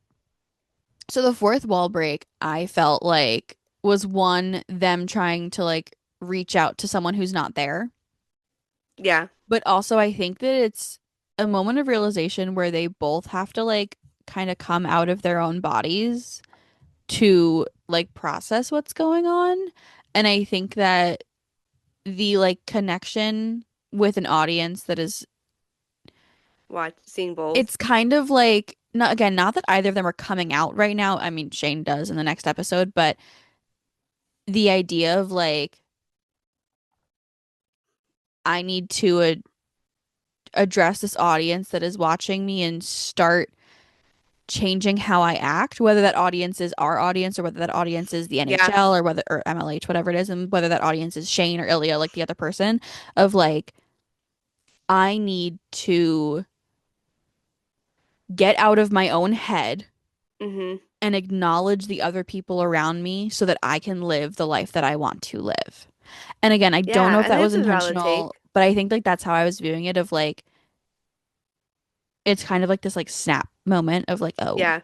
so the fourth wall break, I felt like was one them trying to like reach out to someone who's not there. Yeah. But also I think that it's a moment of realization where they both have to like kind of come out of their own bodies to like process what's going on. And I think that the like connection with an audience that is Seeing both. it's kind of like not again, not that either of them are coming out right now. I mean, Shane does in the next episode, but the idea of like I need to address this audience that is watching me and start changing how I act, whether that audience is our audience or whether that audience is the Yeah. NHL or whether or MLH, whatever it is, and whether that audience is Shane or Ilya, like the other person, of like, I need to get out of my own head Hmm. and acknowledge the other people around me so that I can live the life that I want to live. And again, I don't Yeah. know if I that think was it's a valid intentional, take. but I think like that's how I was viewing it of like it's kind of like this like snap moment of like, oh. Yeah.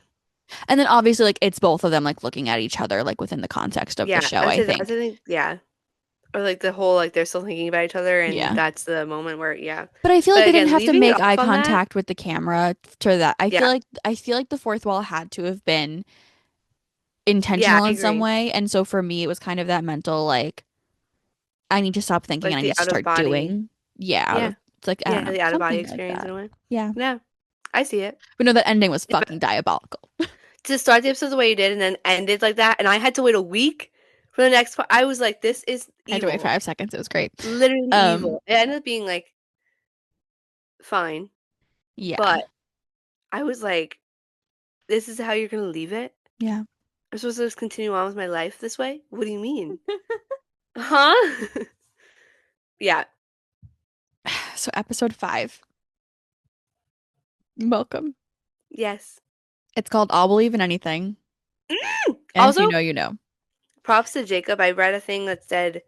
And then obviously like it's both of them like looking at each other like within the context of the Yeah. show, I'd I say that. I think. think, yeah. Or like the whole, like they're still thinking about each other, and Yeah. that's the moment where, yeah. But I feel like But they didn't again, have to leaving it make off eye on that, contact with the camera to that. yeah. I feel like the fourth wall had to have been Yeah, intentional I in some agree. way. And so for me, it was kind of that mental like I need to stop thinking and Like I the need to out of start body. doing. Yeah, out Yeah. of it's like I don't Yeah, know, the out of body something like experience in that. a way. Yeah. Yeah. I see it. But no, that ending was Yeah, but fucking diabolical. to start the episode the way you did and then end it like that, and I had to wait a week for the next part, I was like, this is I had to wait evil. 5 seconds. It was great. Literally Um, evil. It ended up being like fine, yeah. but I was like, this is how you're gonna leave it? Yeah. I'm supposed to just continue on with my life this way? What do you mean? Huh? Yeah. So episode 5. Welcome. Yes. It's called I'll Believe in Anything. And if you Also, know, you know. props to Jacob. I read a thing that said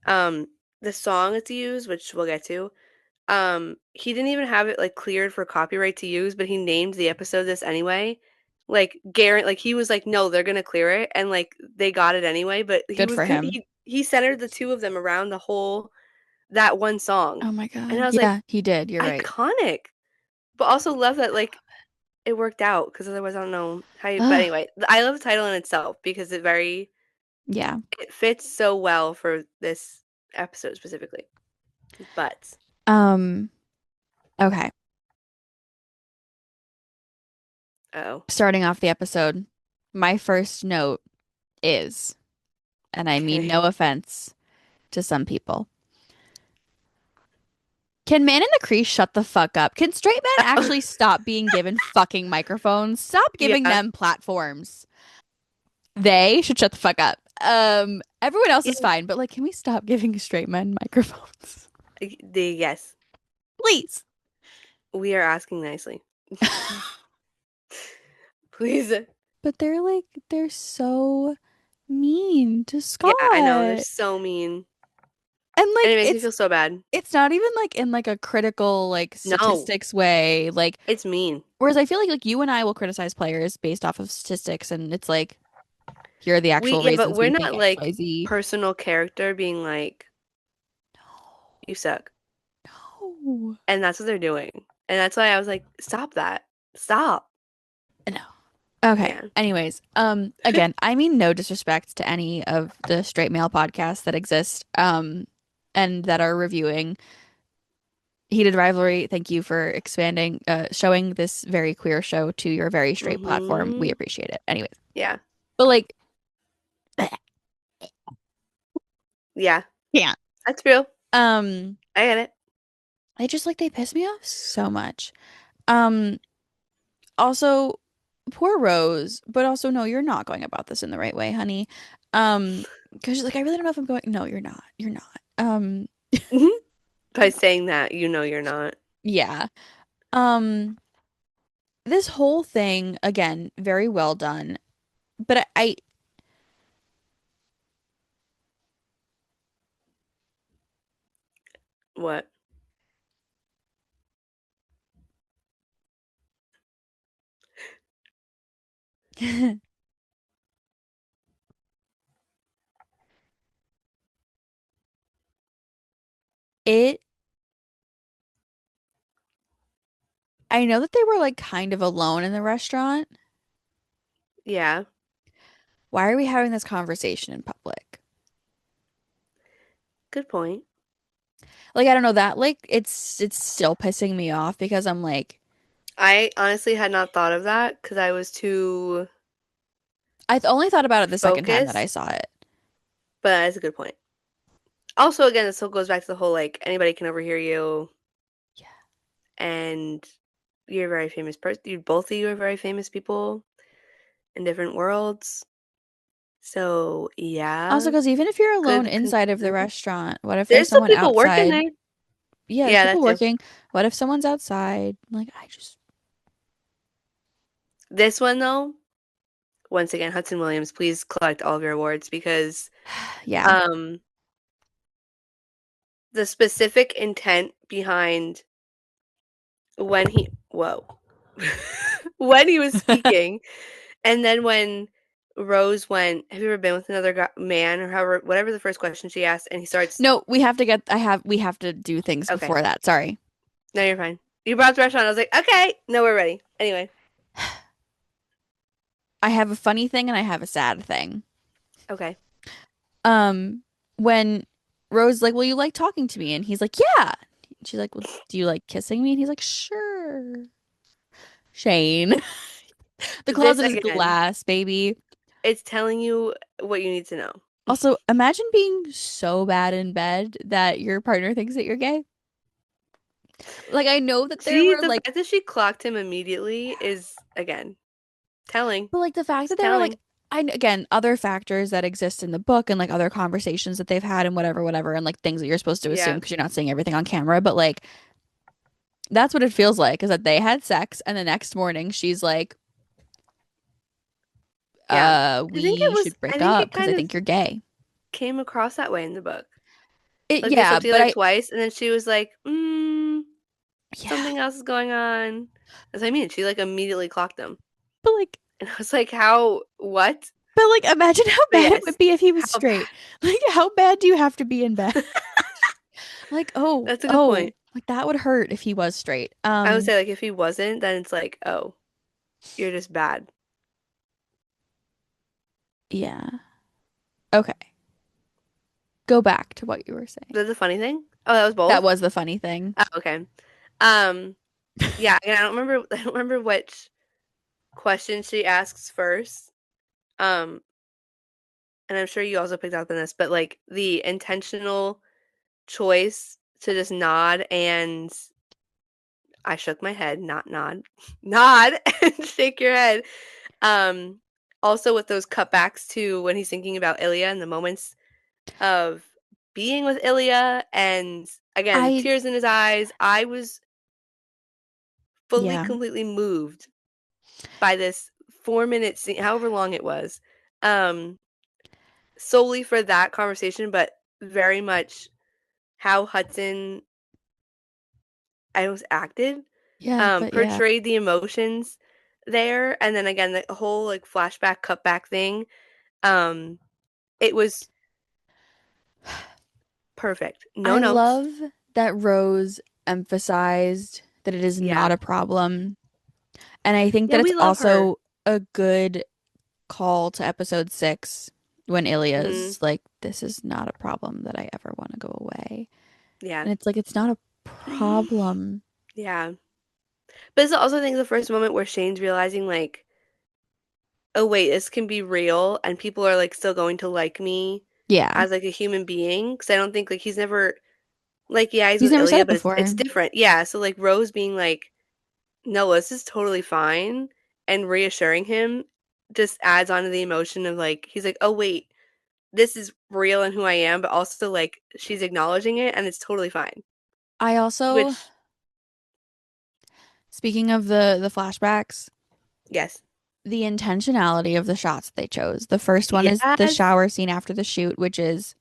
um the song that's used, which we'll get to, he didn't even have it like cleared for copyright to use, but he named the episode this anyway. Like Garrett, like he was like, no, they're gonna clear it, and like they got it anyway. But Good for him. he centered the two of them around the whole that one song, Oh my and God. I was like, Yeah, he did. You're right. iconic. But also love that like it worked out because otherwise I don't know how you. But Ugh. anyway, I love the title in itself because Yeah. it fits so well for this episode specifically. But Um, okay. oh, Starting off the episode, my first note is, and I mean okay. no offense to some people. Can Man in the Crease shut the fuck up? Can straight men actually stop being given fucking microphones? Stop giving Yeah, them platforms. They should shut the fuck up. Everyone else is yeah. fine, but like, can we stop giving straight men microphones? Yes, Please. we are asking nicely. Please. But they're so mean to Yeah, I know. They're Scott. so mean. And And it like makes me feel so bad. it's not even like in like a critical like No, statistics way. Like it's mean. whereas I feel like you and I will criticize players based off of statistics and it's like here are the actual Yeah, but reasons we're we think not like XYZ. personal character being like, you suck. No. And that's what they're doing. And that's why I was like, stop that. Stop. No. Okay. Yeah. Anyways, again, I mean no disrespect to any of the straight male podcasts that exist, and that are reviewing Heated Rivalry. Thank you for expanding, showing this very queer show to your very straight platform. We Hmm. appreciate it. Anyways, Yeah. but like, Yeah. can't. That's real. Um, I get it. I just like they piss me off so much. Um, Also, poor Rose, but also no, you're not going about this in the right way, honey. Because she's like, I really don't know if I'm going. No, you're not. You're not. By saying that, you know you're not. Yeah. Um, this whole thing again, very well done. but What? it I know that they were like kind of alone in the restaurant. Yeah, Why are we having this conversation in public? good point. Like I don't know that like it's still pissing me off because I'm like I honestly had not thought of that because I was too I only thought about it the second time that I focused, saw it. but that's a good point. Also, again, this still goes back to the whole like anybody can overhear you, Yeah. and you're a very famous person. You both of you are very famous people in different worlds. So Also, yeah, because even if you're alone good inside of the conclusion. restaurant, what if there's There's still someone people working outside? there. Yeah, there's Yeah, people that too. working. What if someone's outside? Like I just This one though, once again, Hudson Williams, please collect all of your awards because yeah. um the specific intent behind when he whoa when he was speaking, and then when Rose went, have you ever been with another man or however whatever the first question she asked, and he starts No, we have to do things okay, before that. Sorry. no, you're fine. You brought up the restaurant. I was like, okay, no, we're ready. Anyway, I have a funny thing and I have a sad thing. okay. Um, when Rose like, "Will you like talking to me?" and he's like, "Yeah." She's like, "Well, do you like kissing me?" and he's like, "Sure." Shane. The This closet is again, glass, baby. it's telling you what you need to know. Also, imagine being so bad in bed that your partner thinks that you're gay. Like I know that there She, were the like fact that she clocked him immediately is again telling. but like the fact It's that there were like telling. I again other factors that exist in the book and like other conversations that they've had and whatever and like things that you're supposed to assume Yeah, because you're not seeing everything on camera, but like that's what it feels like is that they had sex and the next morning she's like, yeah. we should I break think up it because I kind of think you're gay. came across that way in the book. Like they Yeah, slept but together I twice, and then she was like, yeah, something else is going on. That's what I mean. She like immediately clocked him. but like And I was like, how, what? but like imagine how But bad it yes, would be if he was how bad. straight. Like how bad do you have to be in bed? Like, That's a good oh, point. like that would hurt if he was straight. I would say like if he wasn't, then it's like, oh, you're just bad. Yeah. Okay. Go back to what you were saying. That's the funny thing. Oh, that was That both? was the funny thing. Oh, okay. Um, yeah, and I don't remember I don't remember which question she asks first. Um, and I'm sure you also picked up on this, but like the intentional choice to just nod and I shook my head, not nod, nod and shake your head. Um, also with those cutbacks to when he's thinking about Ilya and the moments of being with Ilya and again, I tears in his eyes. I was fully, yeah. completely moved by this 4 minute scene, however long it was, um, solely for that conversation, but very much how Hudson I was acted, Yeah, but yeah. portrayed the emotions there, and then again the whole like flashback cutback thing. Um, it was perfect. No I notes. love that Rose emphasized that it is Yeah, not a problem. And I think yeah, that it's we love her. also a good call to episode 6 when Hmm. Ilya's like, this is not a problem that I ever want to go away. Yeah, And it's like, it's not a problem. yeah. But it's also I think the first moment where Shane's realizing like, oh wait, this can be real, and people are like still going to like me Yeah. as like a human being because I don't think like he's never like yeah he's He's with never said Ilya, it but it's before. different. Yeah, so like Rose being like no, this is totally fine, and reassuring him just adds on to the emotion of like he's like, "Oh wait, this is real and who I am," but also like she's acknowledging it and it's totally fine. I also, Which speaking of the flashbacks, yes. the intentionality of the shots they chose. The first one is the Yes. shower scene after the shoot, which is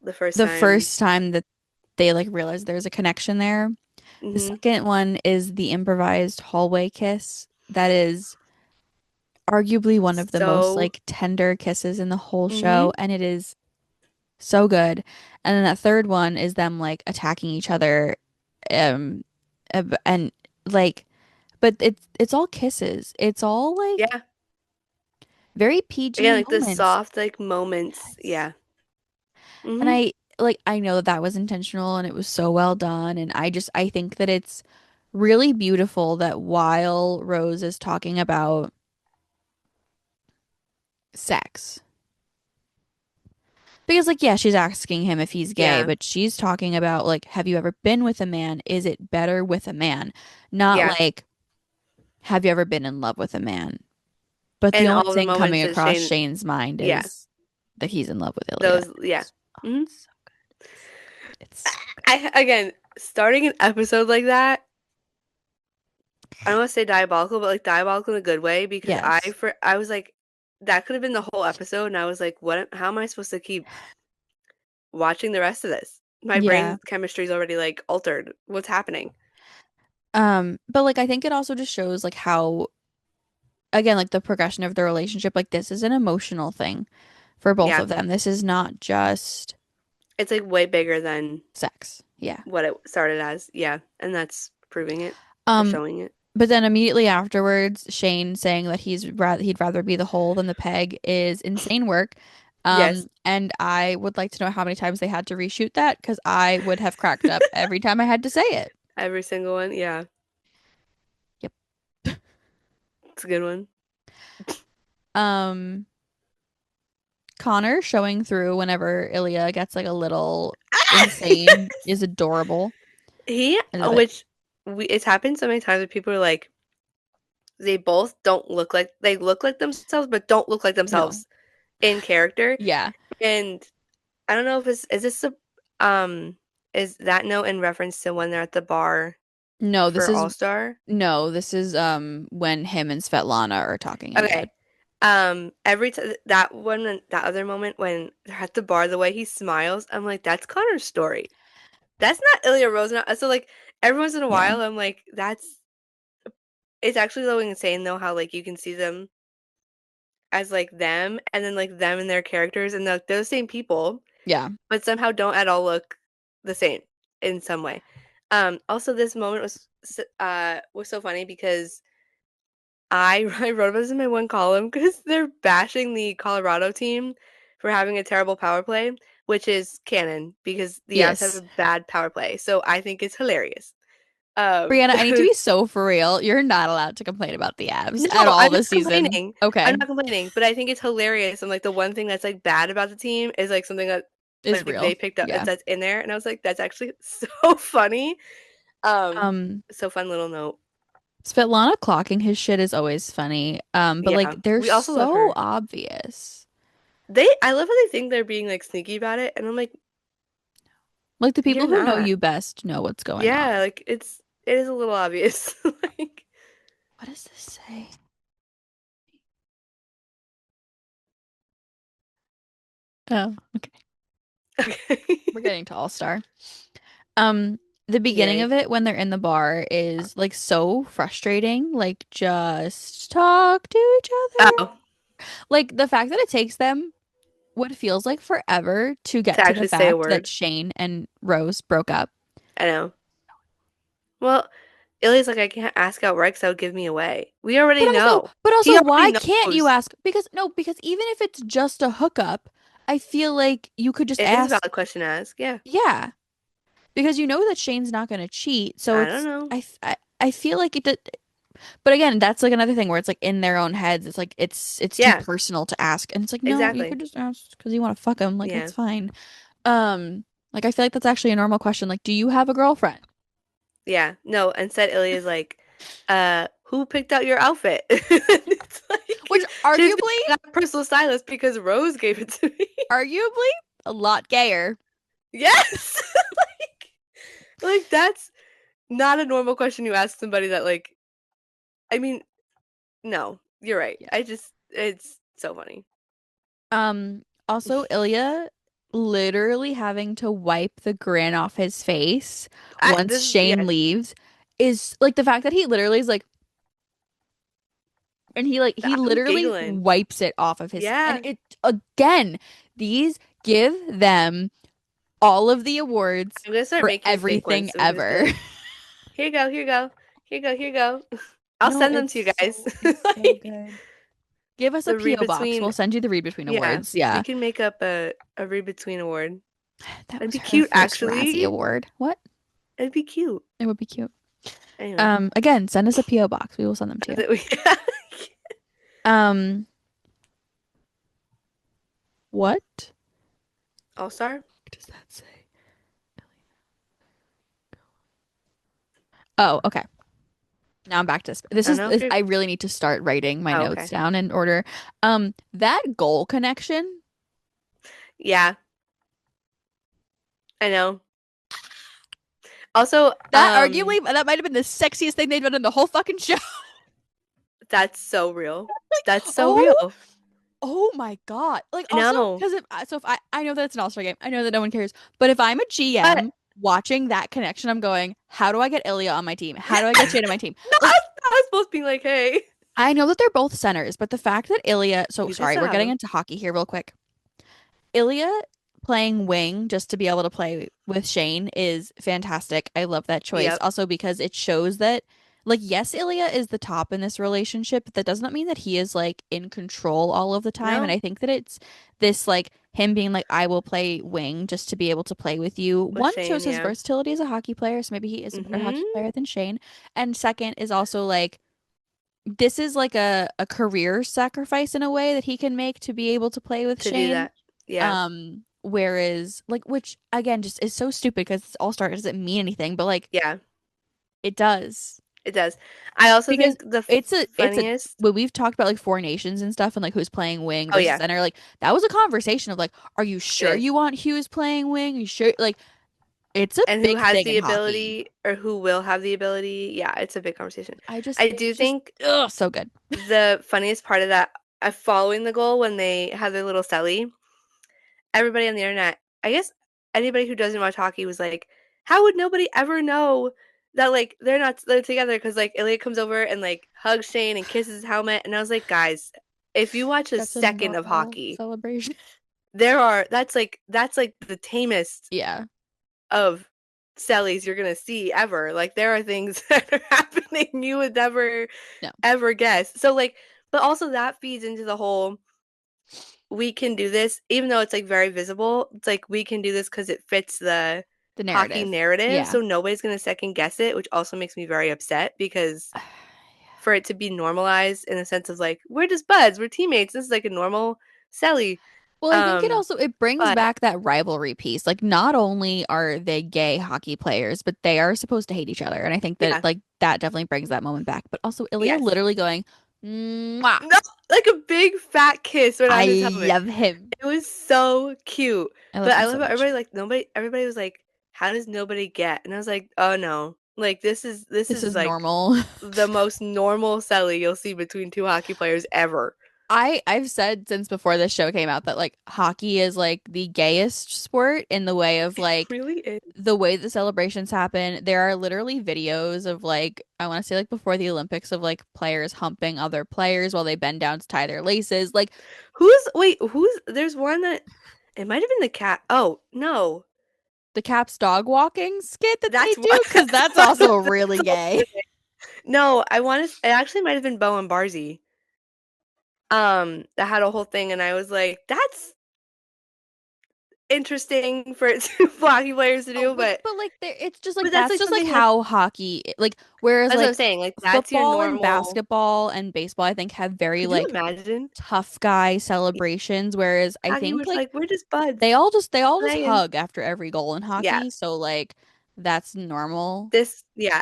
The first the time. first time that they like realize there's a connection there. The Hmm. second one is the improvised hallway kiss. That is arguably one of the most So, like tender kisses in the whole hmm show, and it is so good. And then that third one is them like attacking each other, um, and like, but it's all kisses. It's all like yeah. very PG Again, like the moments. soft like moments. Yes. Yeah. And Hmm. I know that that was intentional and it was so well done. And I think that it's really beautiful that while Rose is talking about sex, because like yeah, she's asking him if he's gay, Yeah. but she's talking about like, have you ever been with a man? Is it better with a man? Not Yeah. like, have you ever been in love with a man? But the And only all the thing coming moments that across Shane, Shane's mind yeah. is that he's in love with Ilya. Those, yeah. Oh, Hmm. it's so good. It's so good. I again starting an episode like that. I don't want to say diabolical, but like diabolical in a good way because Yes. I was like that could have been the whole episode, and I was like, what? How am I supposed to keep watching the rest of this? My Yeah. brain chemistry is already like altered. What's happening? But like I think it also just shows like how again like the progression of the relationship like this is an emotional thing for both Yeah, of them. This is not just it's like way bigger than sex. Yeah. what it started as. Yeah, and that's proving it or Um showing it. but then immediately afterwards Shane saying that he'd rather be the hole than the peg is insane work. Yes, And I would like to know how many times they had to reshoot that because I would have cracked up every time I had to say it. every single one. Yeah, Yep. it's a good one. Um Connor showing through whenever Ilya gets like a little insane is adorable. He, I love it. which it's happened so many times that people are like, they both don't look like they look like themselves, but don't look like No. themselves in character. Yeah. And I don't know if it's is this a um is that note in reference to when they're at the bar No, this for is All Star? no, this is when him and Svetlana are talking in bed. Okay. Every time that one and that other moment when they're at the bar, the way he smiles, I'm like, that's Connor's story. That's not Ilya Rose. So like every once in a Yeah. while, I'm like, that's it's actually so insane though how like you can see them as like them and then like them and their characters and they're the same people, Yeah. but somehow don't at all look the same in some way. Also this moment was so funny because I wrote about this in my one column because they're bashing the Colorado team for having a terrible power play, which is canon because the Avs have a Yes. bad power play. So I think it's hilarious. Um, Brianna, I need to be so for real. You're not allowed to complain about the Avs at no, all I'm not this season. complaining. I'm Okay. not complaining, but I think it's hilarious. And like the one thing that's like bad about the team is like something that Is like they real. picked up Yeah. that's in there, and I was like, that's actually so funny. Um, So fun little note. Svetlana clocking his shit is always funny. But Yeah, like they're we also love so her. obvious. I love how they think they're being like sneaky about it, and I'm like, Like the you're people who know not. you best know what's going on. Yeah, like it is a little obvious. Like, What does this say? Oh, okay. okay. We're getting to All Star. Um, the beginning Yay. of it when they're in the bar is like so frustrating. Like just talk to each other. Oh, Like the fact that it takes them what feels like forever to to get to the actually say a fact that word. Shane and Rose broke up. I know. Well, Illy's like, I can't ask out right because that would give me away. We already know. But He also, already why can't you knows. ask? Because no, because even if it's just a hookup, I feel like you could just It is a valid ask, question to ask. Yeah. yeah, because you know that Shane's not going to cheat. So I don't know. I feel like it did, but again, that's like another thing where it's like in their own heads. It's like it's too Yeah, personal to ask, and it's like no, you exactly. could just ask because you want to fuck him. Like Yeah. that's fine. Like I feel like that's actually a normal question. Like, do you have a girlfriend? Yeah. No, instead Illy is like, who picked out your outfit? It's Which like she's like, arguably, I got a personal stylist because Rose gave it to me. arguably, a lot gayer. Yes. Like that's not a normal question you ask somebody that like I mean, No, you're right. Yeah. It's so funny. Also Ilya literally having to wipe the grin off his face once This is, Shane yeah, leaves is like the fact that he literally is like and he I was literally giggling. wipes it off of his and Yeah, it again, these give them all of the awards I'm gonna start for making fake everything ones so we can just be ever. like, here you go, here you go, here you go, here you go. I'll No, send them to you guys. it's so Like good. Give us a the read PO box. between. We'll send you the read between Yeah, awards. we Yeah. can make up a read between award. That That'd was be her cute, first Razzie actually. award. What? It'd be cute. It would be cute. Anyway, Again, send us a PO box. We will send them to you. that we Um, what All Star. does that say? Oh, okay. Now I'm back to I don't know if you're. I really need to start writing my Oh, notes okay. down in order. That goal connection, Yeah, I know. Also, that arguably that might have been the sexiest thing they've done in the whole fucking show. that's so real. That's so Oh, real. oh my God. Like I also know. because if I know that it's an all-star game. I know that no one cares. But if I'm a But GM watching that connection, I'm going, how do I get Ilya on my team? How yeah, do I get Shane on my team? no, Like I was supposed to be like, hey, I know that they're both centers, but the fact that Ilya, so you can sorry, still we're have getting them. into hockey here real quick. Ilya playing wing just to be able to play with Shane is fantastic. I love that choice. Yep. Also because it shows that like yes, Ilya is the top in this relationship, but that does not mean that he is like in control all of the time. And No, I think that it's this like him being like, I will play wing just to be able to play with you. with One Shane, shows his yeah. versatility as a hockey player, so maybe he is a better Mm-hmm. hockey player than Shane. And second is also like this is like a career sacrifice in a way that he can make to be able to play with To do Shane. that. Yeah. Whereas like which again just is so stupid because it's all star it doesn't mean anything, but like Yeah, it does. it does. I also Because think the it's a funniest. when we've talked about like four nations and stuff and like who's playing wing Oh versus yeah, center, like that was a conversation of like, are you it sure is. you want Hughes playing wing? Are you sure like it's a And who big has thing in the hockey. ability or who will have the ability? Yeah, it's a big conversation. I just I it's do just think ugh, so good. the funniest part of that, following the goal when they had their little celly, everybody on the internet, I guess anybody who doesn't watch hockey was like, how would nobody ever know that like they're together? Because like Ilya comes over and like hugs Shane and kisses his helmet, and I was like, guys, if you watch a That's a second of normal hockey, celebration. that's like the tamest Yeah. of cellies you're gonna see ever. Like there are things that are happening you would never No. ever guess. So like, but also that feeds into the whole we can do this, even though it's like very visible. It's like we can do this because it fits the The hockey narrative. narrative. Yeah. So nobody's gonna second guess it, which also makes me very upset because for it to be normalized in the sense of like we're just buds, we're teammates. This is like a normal celly. Well, I think Um, it brings but back that rivalry piece. Like not only are they gay hockey players, but they are supposed to hate each other. And I think that yeah, like that definitely brings that moment back. But also Ilya yes. literally going, Mwah, No, like a big fat kiss right on his I helmet. love him. It was so cute. I But love I him love so how much. everybody was like, how does nobody get? And I was like, oh no. Like this This is is like normal. the most normal celly you'll see between two hockey players ever. I've said since before this show came out that like hockey is like the gayest sport in the way of like Really is. the way the celebrations happen. There are literally videos of like I want to say like before the Olympics of like players humping other players while they bend down to tie their laces. Like Who's there's one that it might have been the cat. Oh, no. the Caps dog walking skit that they That's one. do because that's also really That's gay. no, it actually might have been Bo and Barzy. That had a whole thing and I was like, that's interesting for hockey players to Oh, do, but but like there, it's just like that's that's like just like something that's how hockey like whereas what I'm like saying. Like that's your football and normal. basketball and baseball I think have very Could you like imagine? tough guy celebrations whereas I Hockey think was like like, we're just buds they all just playing. hug after every goal in Yeah. hockey so like that's normal.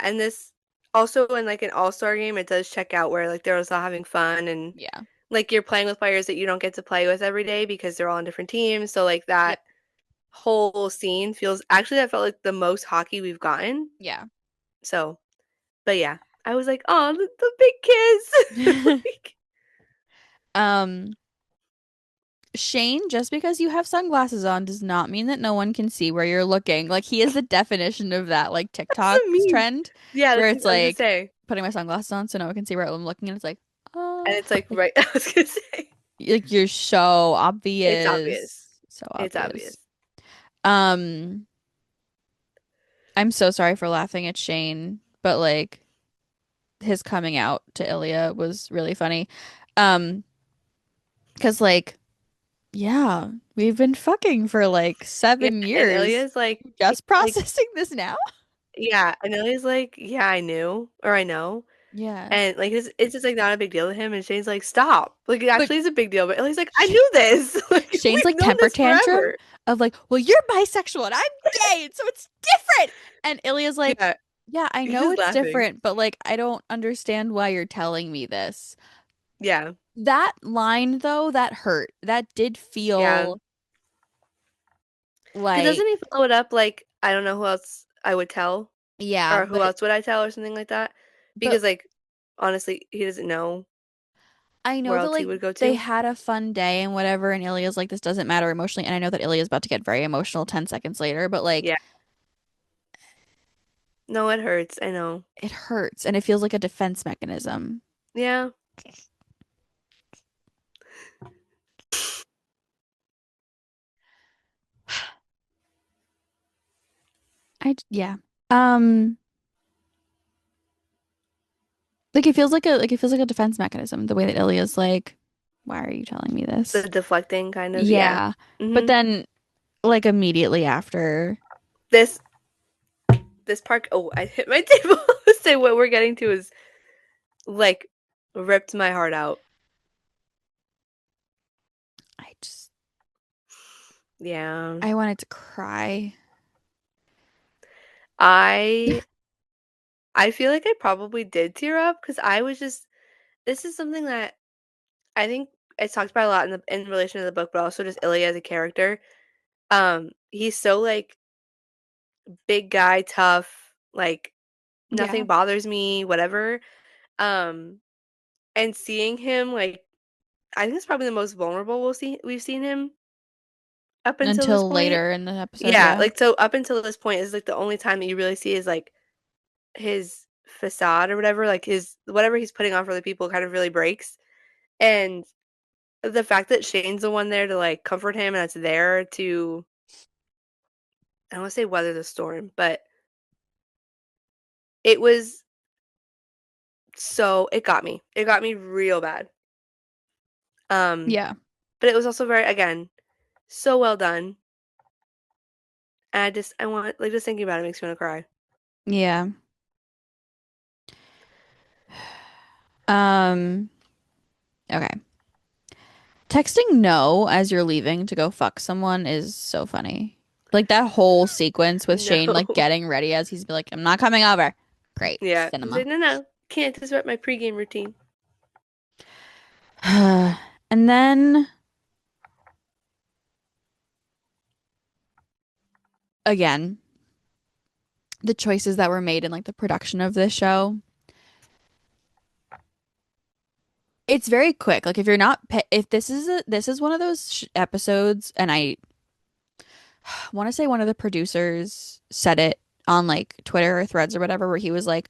And this also in like an all-star game, it does check out where like they're also having fun and Yeah. like you're playing with players that you don't get to play with every day because they're all on different teams. So like Yep. that whole scene feels actually that felt like the most hockey we've gotten. Yeah. So, but yeah. I was like, oh, the big kiss. Like, Um, Shane, just because you have sunglasses on does not mean that no one can see where you're looking. Like he is the definition of that like that's TikTok a meme. trend Yeah, where that's it's what I was gonna like say. putting my sunglasses on so no one can see where I'm looking and it's And it's like like right. I was gonna say like you're so it's obvious. obvious. So It's obvious. obvious. Um, I'm so sorry for laughing at Shane, but like his coming out to Ilya was really funny. Um, because like, yeah, we've been fucking for like Yeah, seven and years. Ilya's like, he's Just like, processing this now? yeah, and Ilya's like, yeah, I knew, or I know. Yeah. And like it's just like not a big deal to him, and Shane's like, stop. Like it But actually is a big deal, but Ilya's like, I Sh- knew this. Like Shane's we've like known temper this tantrum forever. of like, well, you're bisexual and I'm gay, and so it's different. And Ilya's like, Yeah, yeah, I he's know just it's laughing. different, but like, I don't understand why you're telling me this. Yeah, That line, though, that hurt. That did yeah. feel Because like, doesn't he follow it up like, I don't know who else I would tell, yeah, or who else would I tell, or something like that? but Because like honestly, he doesn't know I where know that else he like would go they to. had a fun day and whatever, and Ilya's like, this doesn't matter emotionally. And I know that Ilya's about to get very emotional 10 seconds later, but like, Yeah. No, it hurts. I know. it hurts and it feels like a defense mechanism. Yeah. Yeah. Um, like it feels like a defense mechanism, the way that Ilya's like, why are you telling me The this? deflecting kind of, yeah. Yeah. But Hmm. then like immediately after, This this part, oh, I hit my table. Say what we're getting to is like ripped my heart out. I just Yeah. I wanted to cry. I I feel like I probably did tear up because I was just this is something that I think it's talked about a lot in relation to the book, but also just Ilya as a character. He's so like big guy, tough, like Yeah. nothing bothers me, whatever. Um, and seeing him like I think it's probably the most vulnerable we've seen him up until this Until point. later in the episode, Yeah, yeah. like so up until this point is like the only time that you really see is like his facade or whatever, like his whatever he's putting on for the people kind of really breaks. And the fact that Shane's the one there to like comfort him and that's there to I don't want to say weather the storm, but it was so it got me. It got me real bad. Um, Yeah. but it was also very again, so well done. And I want like just thinking about it makes me want to cry. Yeah. Um, okay. Texting no as you're leaving to go fuck someone is so funny. Like that whole sequence with No. Shane like getting ready as he's like, I'm not coming over. Great. Yeah. He's Cinema. like, no, can't disrupt my pregame routine. And then again, the choices that were made in like the production of this show. It's very quick. Like if you're not if this is one of those episodes and I want to say one of the producers said it on like Twitter or Threads or whatever where he was like,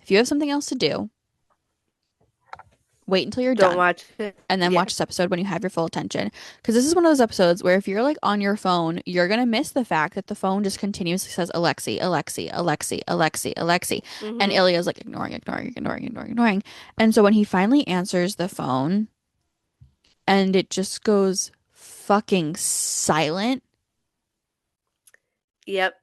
if you have something else to do, wait until you're Don't done watch it. and then Yeah. watch this episode when you have your full attention. Because this is one of those episodes where if you're like on your phone, you're gonna miss the fact that the phone just continuously says Alexi, Alexi, Alexi, Alexi, Alexi. And Mm-hmm. Ilya's like ignoring, ignoring, ignoring, ignoring, ignoring. And so when he finally answers the phone and it just goes fucking silent, Yep.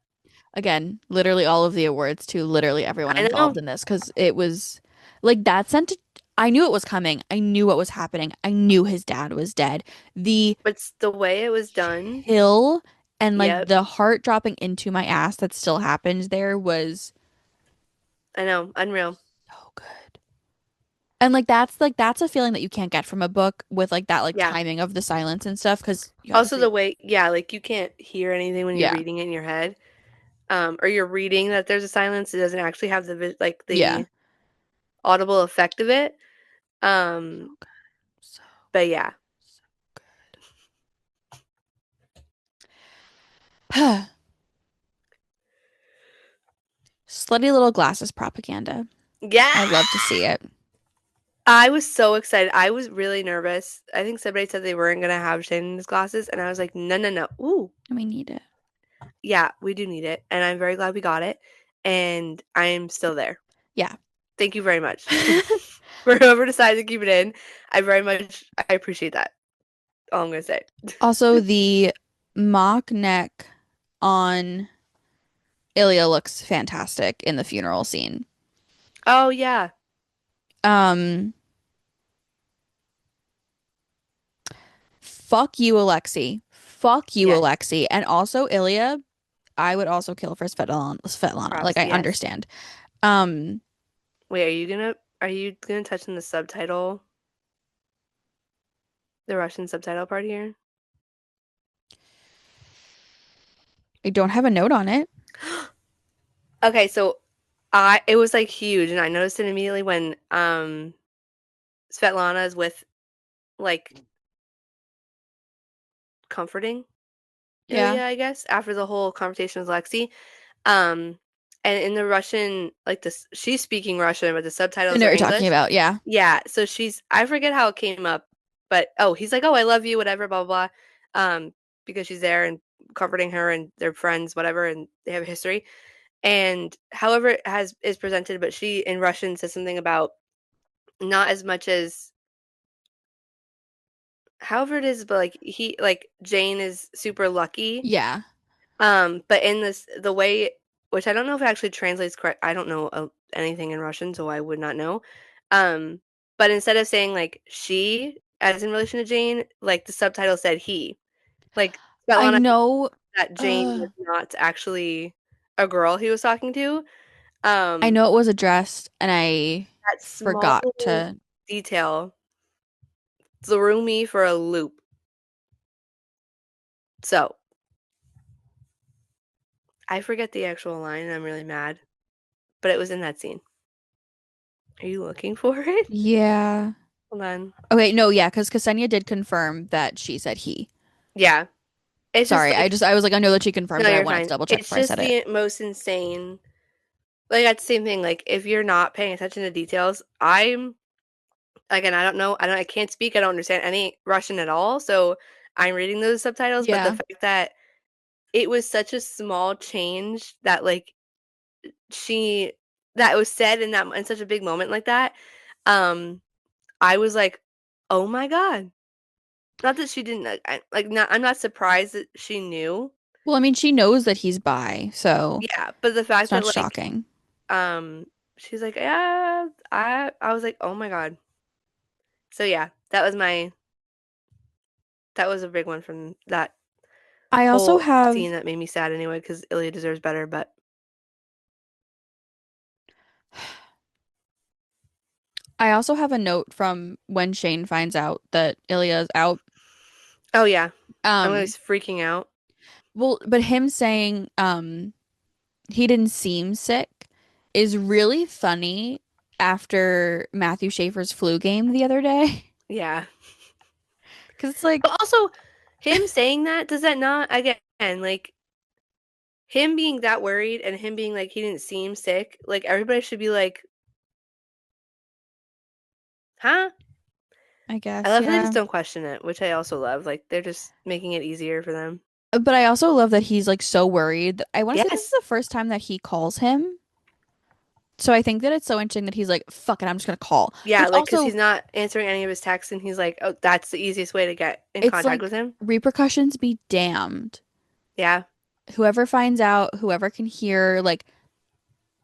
again, literally all of the awards to literally everyone I know. involved in this because it was like that sent. I knew it was coming. I knew what was happening. I knew his dad was dead. The But the way it was done. chill and like Yep. the heart dropping into my ass that still happened there was I know. Unreal. so good. And like that's a feeling that you can't get from a book with like that like Yeah. timing of the silence and stuff because you Also the obviously way, yeah, like you can't hear anything when you're yeah reading it in your head. Or you're reading that there's a silence. It doesn't actually have the yeah audible effect of it. So Um, good. So, but yeah. so good. Slutty little glasses propaganda. Yeah. I love to see it. I was so excited. I was really nervous. I think somebody said they weren't gonna have Shane in his glasses, and I was like, no, no, no. Ooh, We need it. yeah, we do need it, and I'm very glad we got it. And I'm still there. Yeah. Thank you very much for whoever decided to keep it in. I appreciate that. All I'm gonna say. Also, the mock neck on Ilya looks fantastic in the funeral scene. Oh yeah, Um, Fuck you, Alexei. Fuck you, yes, Alexei. And also Ilya, I would also kill for Svetlana. Like props, I yes. understand. Um, Wait, are you gonna touch on the subtitle, the Russian subtitle part here? I don't have a note on it. Okay, so I it was like huge, and I noticed it immediately when Svetlana is with like comforting Yeah. Ilya, I guess, after the whole conversation with Lexi. Um, and in the Russian, like this, she's speaking Russian, but the I subtitles know are what you're talking English. about. Yeah. Yeah, so I forget how it came up, but oh, he's like, oh, I love you, whatever, blah, blah, blah. Because she's there and comforting her and they're friends, whatever, and they have a history. And however it has is presented, but she in Russian says something about not as much as however it is, but like Jane is super lucky. Yeah. But in the way, which I don't know if it actually translates correct. I don't know anything in Russian, so I would not know. Um, but instead of saying like she, as in relation to Jane, like the subtitle said he. Like I Svetlana know. that Jane was Uh, not actually a girl he was talking to. I Um, know it was addressed, and I that small forgot to. detail threw me for a loop. So I forget the actual line, and I'm really mad. But it was in that scene. Are you looking for it? Yeah. Hold on. Okay. No. Yeah. Because Ksenia did confirm that she said he. Yeah. It's just Sorry. like I was like, I know that she confirmed, no, but I you're wanted to fine. double check It's before I just said it. the most insane. Like that's the same thing. Like if you're not paying attention to details, I'm again, I can't speak. I don't understand any Russian at all. So I'm reading those subtitles, but the Yeah. fact that it was such a small change that like she that was said in that in such a big moment like that, um, I was like, oh my God. Not that she didn't like not I'm not surprised that she knew. Well, I mean, she knows that he's bi, so Yeah, but the it's fact not that like shocking. she's like, "Yeah." I was like, "Oh my God." So yeah, that was a big one from that I also whole have scene that made me sad anyway because Ilya deserves better, but I also have a note from when Shane finds out that Ilya's out. oh yeah, I'm Um, always freaking out. well, but him saying he didn't seem sick is really funny after Matthew Schaefer's flu game the other day. Yeah. 'Cause it's like, But also him saying that, does that not again, like him being that worried and him being like he didn't seem sick, like everybody should be like, "Huh?" I I guess, love how they just yeah. don't question it, which I also love. Like they're just making it easier for them. But I also love that he's like so worried. I want to say this is Yes. the first time that he calls him. So I think that it's so interesting that he's like, fuck it, I'm just gonna call. Yeah, Which like because also, he's not answering any of his texts, and he's like, "Oh, that's the easiest way to get in it's contact with like him." repercussions be damned. Yeah. Whoever finds out, whoever can hear, like,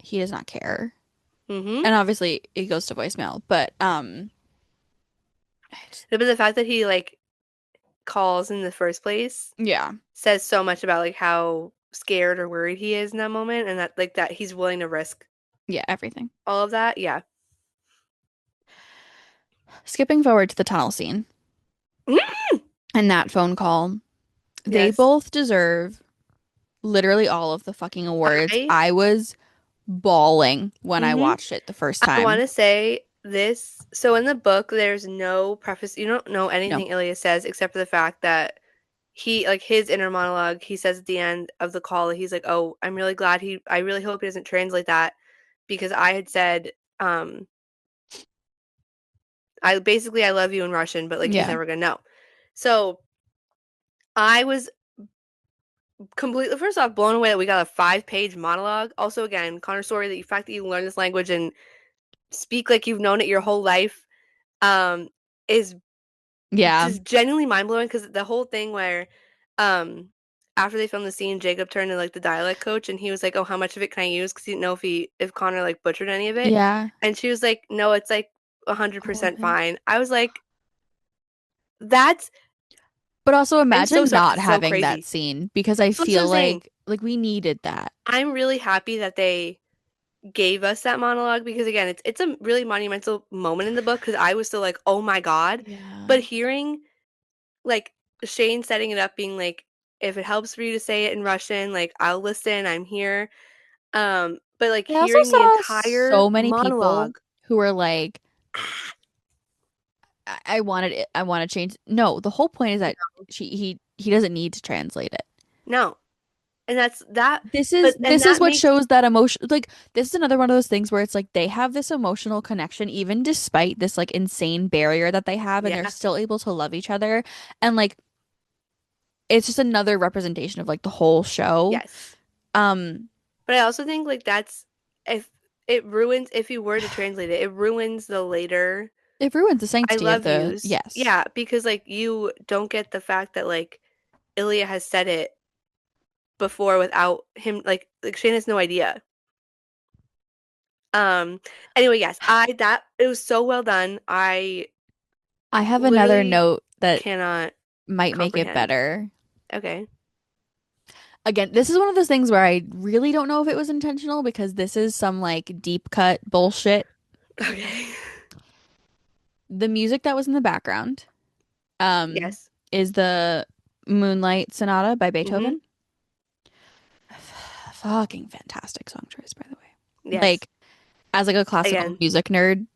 he does not care. Mm-hmm. And obviously it goes to voicemail, but But the fact that he like calls in the first place yeah. says so much about like how scared or worried he is in that moment, and that like that he's willing to risk Yeah, everything. all of that. Yeah. Skipping forward to the tunnel scene and that phone call, they Yes. both deserve literally all of the fucking awards. I I was bawling when I Hmm. watched it the first I want time. to say this. So in the book, there's no preface. You don't know No. anything Ilya says except for the fact that he, like his inner monologue, he says at the end of the call, he's like, "Oh, I'm really glad I really hope he doesn't translate that because I had said, um, I love you in Russian, but like he's Yeah. never gonna know." So I was completely, first off, blown away that we got a 5-page monologue. Also, again, Connor's story, the fact that you learn this language and speak like you've known it your whole life, is Yeah. just genuinely mind blowing because the whole thing where, um, after they filmed the scene, Jacob turned to like the dialect coach and he was like, "Oh, how much of it can I use?" Because he didn't know if Connor like butchered any of it, Yeah. and she was like, "No, it's like All of 100% it. fine." I was like, "That's But also I'm so imagine sorry, not it's so having that crazy." scene because I So that's what I'm feel saying. like we needed that. I'm really happy that they gave us that monologue because again, it's a really monumental moment in the book because I was still like, "Oh my God," Yeah. but hearing like Shane setting it up being like, if it helps for you to say it in Russian, like I'll listen, I'm here. But like I also hearing the saw entire so many people monologue. who were like, I wanted it, I want to change. No, the whole point is that he doesn't need to translate it. No. And that's that, This but is and this is that what makes, shows that emotion. Like this is another one of those things where it's like they have this emotional connection even despite this like insane barrier that they have, and they're yeah, still able to love each other. And like it's just another representation of like the whole show. yes. Um, But I also think like that's, if it ruins, if you were to translate it, it ruins the later it ruins the I sanctity of love the yous. yes. Yeah, because like you don't get the fact that like Ilya has said it before without him, like Shane has no idea. Um, anyway, yes, I that it was so well done. I I have another literally note that cannot might make it comprehend. better. Okay. Again, this is one of those things where I really don't know if it was intentional because this is some like deep cut bullshit. Okay. The music that was in the background, um, Yes. is the Moonlight Sonata by Mm-hmm. Beethoven. Fucking fantastic song choice, by the way. Yes. Like, as like a classical Again. music nerd,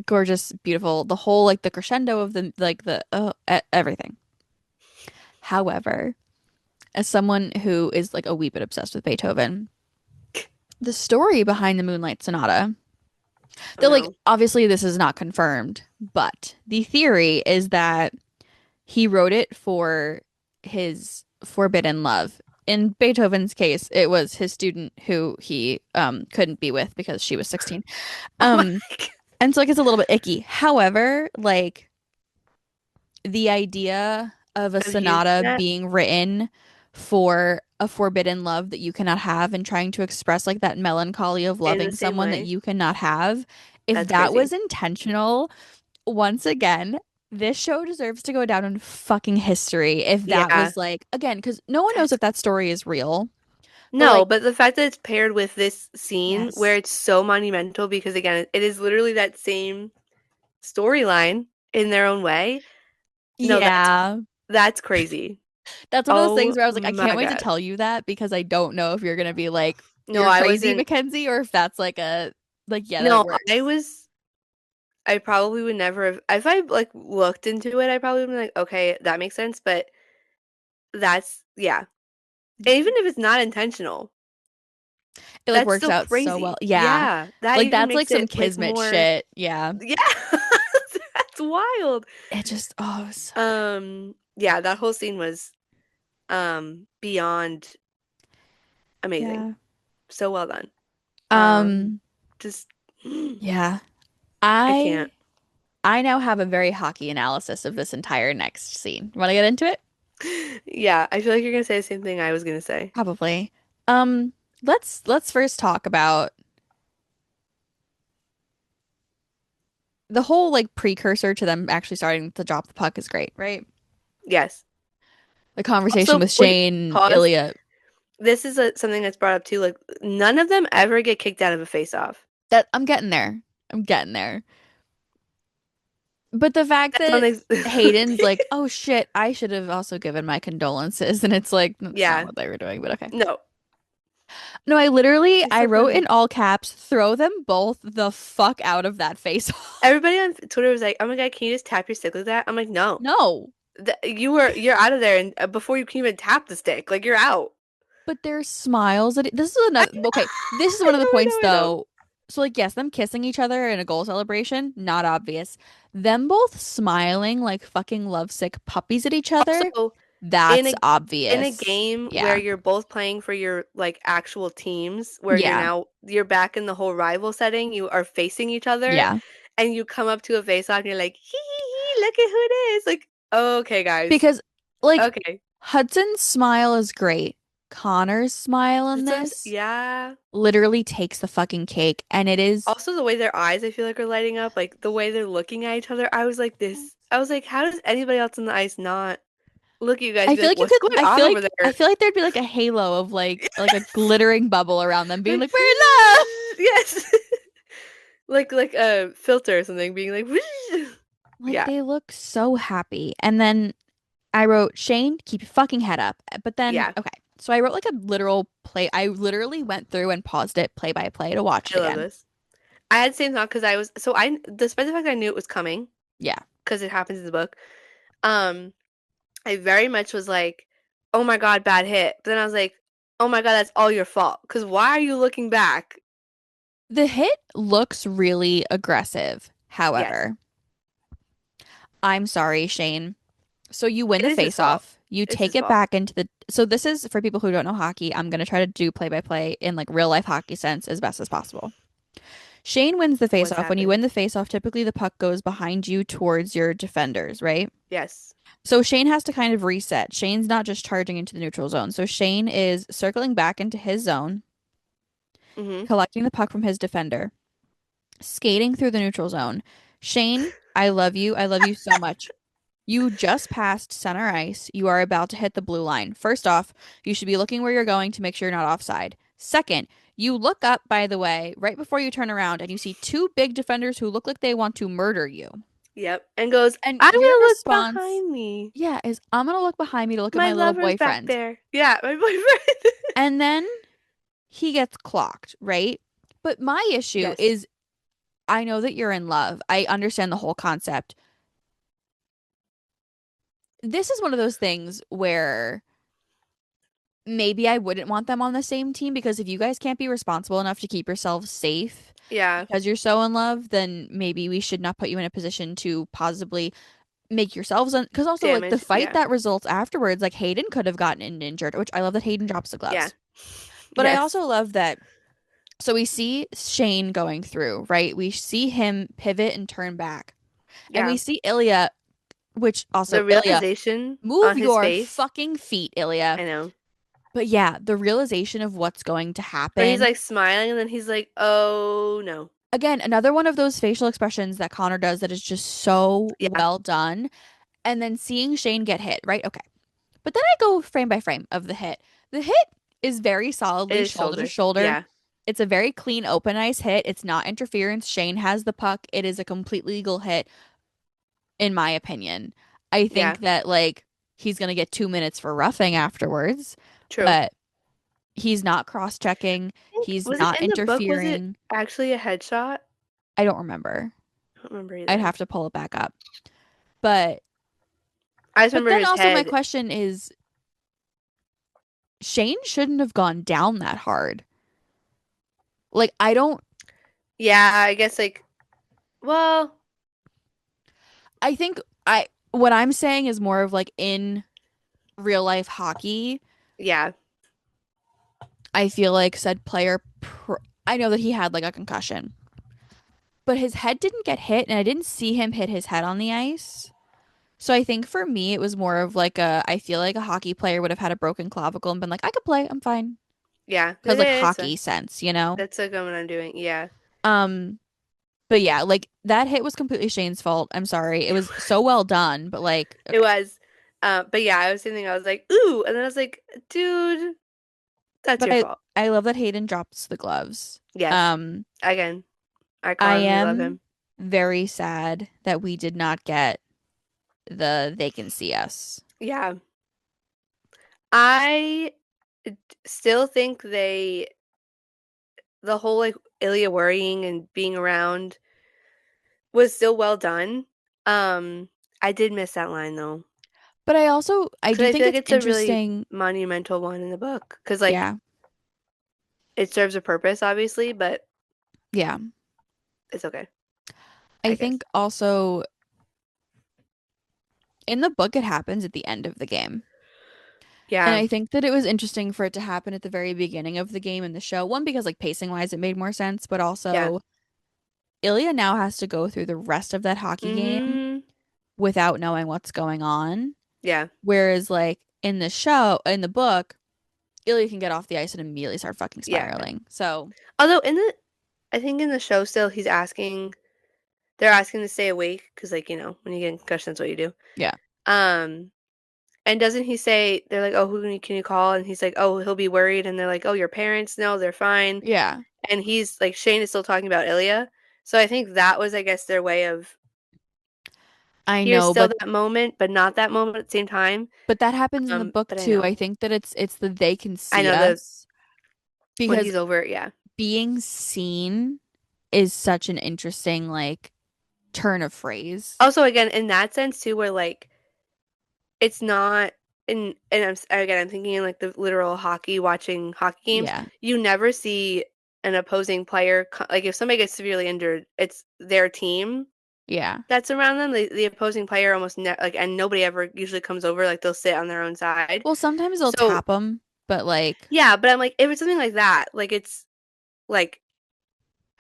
gorgeous, beautiful. The whole like the crescendo of the like the everything. However, as someone who is like a wee bit obsessed with Beethoven, the story behind the Moonlight Sonata, Oh though like no. obviously this is not confirmed, but the theory is that he wrote it for his forbidden love. In Beethoven's case, it was his student who he couldn't be with because she was 16. Oh my Um God. and so like it's a little bit icky. However, like the idea of a Of using sonata that being written for a forbidden love that you cannot have and trying to express like that melancholy of in the loving same someone that way. you cannot have, if That's that crazy. was intentional, once again, this show deserves to go down in fucking history if that Yeah. was like again, because no one knows That's if that story is real. But no, like, but the fact that it's paired with this scene where yes. it's so monumental because again, it is literally that same storyline in their own way. No, Yeah. that's crazy. That's one of those things Oh where I was like, I my can't wait to God. tell you that because I don't know if you're gonna be like, No, you're I crazy, wasn't. Mackenzie, or if that's like a like, yeah, that No, works. I probably would never have, if I like looked into it, I probably would be like, okay, that makes sense, but that's, yeah. And Yeah. even if it's not intentional, It like that's works still out so well. crazy. Yeah. Yeah, that Like even that's like makes some it like kismet more, shit. Yeah. yeah, that's wild. It just oh, it was so good. Yeah, that whole scene was beyond amazing. Yeah. So well done. Um, Um, just yeah. I can't. I now have a very hockey analysis of this entire next scene. Want to get into it? Yeah, I feel like you're gonna say the same thing I was gonna say. Probably. Um, let's first talk about the whole like precursor to them actually starting to drop the puck is great, right? Yes. The conversation Also, with wait, Shane and pause. Ilya. This is something that's brought up too. Like, none of them ever get kicked out of a face-off. That I'm getting there. I'm getting there. But the fact That's that something. Hayden's like, oh shit, I should have also given my condolences, and it's like that's not Yeah. what they were doing, but okay. No. No, He's I so wrote in funny. all caps, throw them both the fuck out of that face off. Everybody on Twitter was like, "Oh my God, can you just tap your stick like that?" I'm like, "No, No, you're out of there, and before you can even tap the stick, like you're out." but their smiles. This is another. Okay, this is I one of the know, I points know, I know. though. So like, yes, them kissing each other in a goal celebration, not obvious. Them both smiling like fucking lovesick puppies at each other, Also, in that's a in a obvious. game where Yeah, you're both playing for your like actual teams, where yeah, you're back in the whole rival setting, you are facing each other, yeah. and you come up to a face off, and you're like, hee hee hee, look at who it is. Like, okay, guys, Because like okay. Hudson's smile is great. Connor's smile in This one's this yeah. literally takes the fucking cake, and it is. Also, the way their eyes, I feel like, are lighting up, like the way they're looking at each other. I was like, this. I was like, how does anybody else on the ice not look at you guys and I be feel like, like you what's could. going on over I there? feel like there'd be like a halo of like a glittering bubble around them, being Like, like, "We're in love." yes. Like a filter or something being like, Like yeah, they look so happy. And then I wrote, Shane, keep your fucking head up. But then, yeah, okay, so I wrote like a literal play. I literally went through and paused it play by play to watch it I love again. this. I had the same thought because I was so I despite the fact I knew it was coming Yeah. because it happens in the book. Um, I very much was like, oh my God, bad hit. But then I was like, oh my God, that's all your fault. Because why are you looking back? The hit looks really aggressive. Yes, However, I'm sorry, Shane. So you win it the is his face fault. off. You It's take his it fault. back into the. So this is for people who don't know hockey. I'm going to try to do play by play in like real life hockey sense as best as possible. Shane wins the face What's off. When you win happening? the face off, typically the puck goes behind you towards your defenders, right? Yes. So Shane has to kind of reset. Shane's not just charging into the neutral zone. So Shane is circling back into his zone, Mm-hmm. collecting the puck from his defender, skating through the neutral zone. Shane, I love you. I love you so much. You just passed center ice. You are about to hit the blue line. First off, you should be looking where you're going to make sure you're not offside. Second, you look up, by the way, right before you turn around, and you see two big defenders who look like they want to murder you. Yep. And goes, And I'm your gonna look response, behind me. yeah, is I'm gonna look behind me to look at My my little lover's back boyfriend. there. Yeah, my boyfriend. And then he gets clocked, right? But my issue Yes. is I know that you're in love. I understand the whole concept. This is one of those things where maybe I wouldn't want them on the same team because if you guys can't be responsible enough to keep yourselves safe Yeah. because you're so in love, then maybe we should not put you in a position to possibly make yourselves because also like the Damage. fight Yeah. that results afterwards, like Hayden could have gotten injured, which I love that Hayden drops the Yeah. gloves. But I Yes. also love that so we see Shane going through, right? We see him pivot and turn back. And we Yeah. see Ilya, which also The Ilya, realization move on his your face. fucking feet, Ilya. I know. But yeah, the realization of what's going to Where he's happen. like smiling and then he's like, oh no. Again, another one of those facial expressions that Connor does that is just so Yeah. well done. And then seeing Shane get hit, right? Okay. But then I go frame by frame of the hit. The hit is very solidly His shoulder to shoulder. shoulder. Yeah. It's a very clean, open ice hit. It's not interference. Shane has the puck. It is a completely legal hit, in my opinion. I Yeah. think that, like, he's going to get 2 minutes for roughing afterwards, True. but he's not cross checking. He's Was it not in the book? Was it interfering. actually a headshot? I don't remember. I don't remember I'd either. have to pull it back up. But, I just but remember then his also my head. question is Shane shouldn't have gone down that hard. Like, I don't Yeah, I guess like, well, I think what I'm saying is more of like in real life hockey, yeah. I feel like said player I know that he had like a concussion, but his head didn't get hit and I didn't see him hit his head on the ice. So I think for me it was more of like a I feel like a hockey player would have had a broken clavicle and been like I could play, I'm fine. Yeah. Cuz like hockey sense, you know? That's like what I'm doing. Yeah. Um but yeah, like that hit was completely Shane's fault. I'm sorry. It was so well done, but like It okay. was. But yeah, I was thinking, I was like, ooh, and then I was like, dude, that's But your fault. I love that Hayden drops the gloves. Yes. Um Again, I icon. We love am him. very sad that we did not get the they can see us. Yeah. I still think the whole like Ilya worrying and being around was still well done. Um, I did miss that line though, But I because do I think feel like it's it's a really interesting. monumental one in the book. Because like Yeah. it serves a purpose, obviously, but Yeah. it's okay, I I guess. think also in the book it happens at the end of the game. And Yeah. I think that it was interesting for it to happen at the very beginning of the game in the show. One, because like pacing wise it made more sense, but Yeah. also Ilya now has to go through the rest of that hockey game Mm-hmm. without knowing what's going on. Yeah. Whereas like in the book, Ilya can get off the ice and immediately start fucking Yeah. spiraling. So Although I think in the show still they're asking to stay awake because like, when you get in concussion, that's what you do. yeah. Um, and doesn't he say, they're like, oh, who can you call? And he's like, oh, he'll be worried. And they're like, oh, your parents? No, they're fine. Yeah. And he's like, Shane is still talking about Ilya. So I think that was, I guess, their way of, I here's know, still but that moment, but not that moment at the same time. that happens in the book But I too. know. I think that it's the they can I see know us when because he's over, yeah. being seen is such an interesting like turn of phrase. Also, again, in that sense too, where like it's not and I'm thinking in like the literal hockey watching hockey games, Yeah. you never see an opposing player like if somebody gets severely injured, it's their team Yeah. that's around them. The opposing player almost like and nobody ever usually comes over, like they'll sit on their own side. Well, sometimes they'll So, tap them, but like yeah, but I'm like if it's something like that, like it's like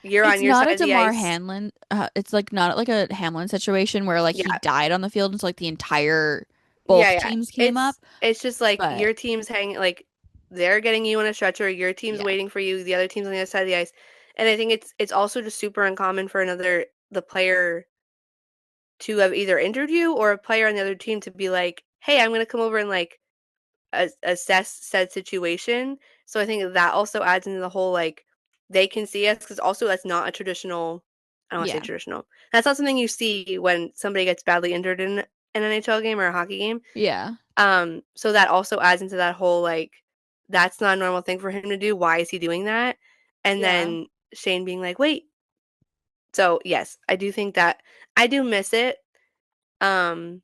you're on it's your not side a of the Damar ice. Hamlin. It's like not like a Hamlin situation where like he Yeah. died on the field and so like the entire Yeah, both yeah. teams came up. It's just like But your team's hanging like they're getting you on a stretcher, your team's yeah, waiting for you, the other team's on the other side of the ice. And I think it's also just super uncommon for the player to have either injured you or a player on the other team to be like, "Hey, I'm going to come over and like assess said situation." So I think that also adds into the whole like they can see us because also that's not a traditional. I don't want to say yeah, traditional. That's not something you see when somebody gets badly injured in an NHL game or a hockey game. yeah, So that also adds into that whole like that's not a normal thing for him to do. Why is he doing that? And yeah. then Shane being like, "Wait." So, yes, I do think that I do miss it. Um,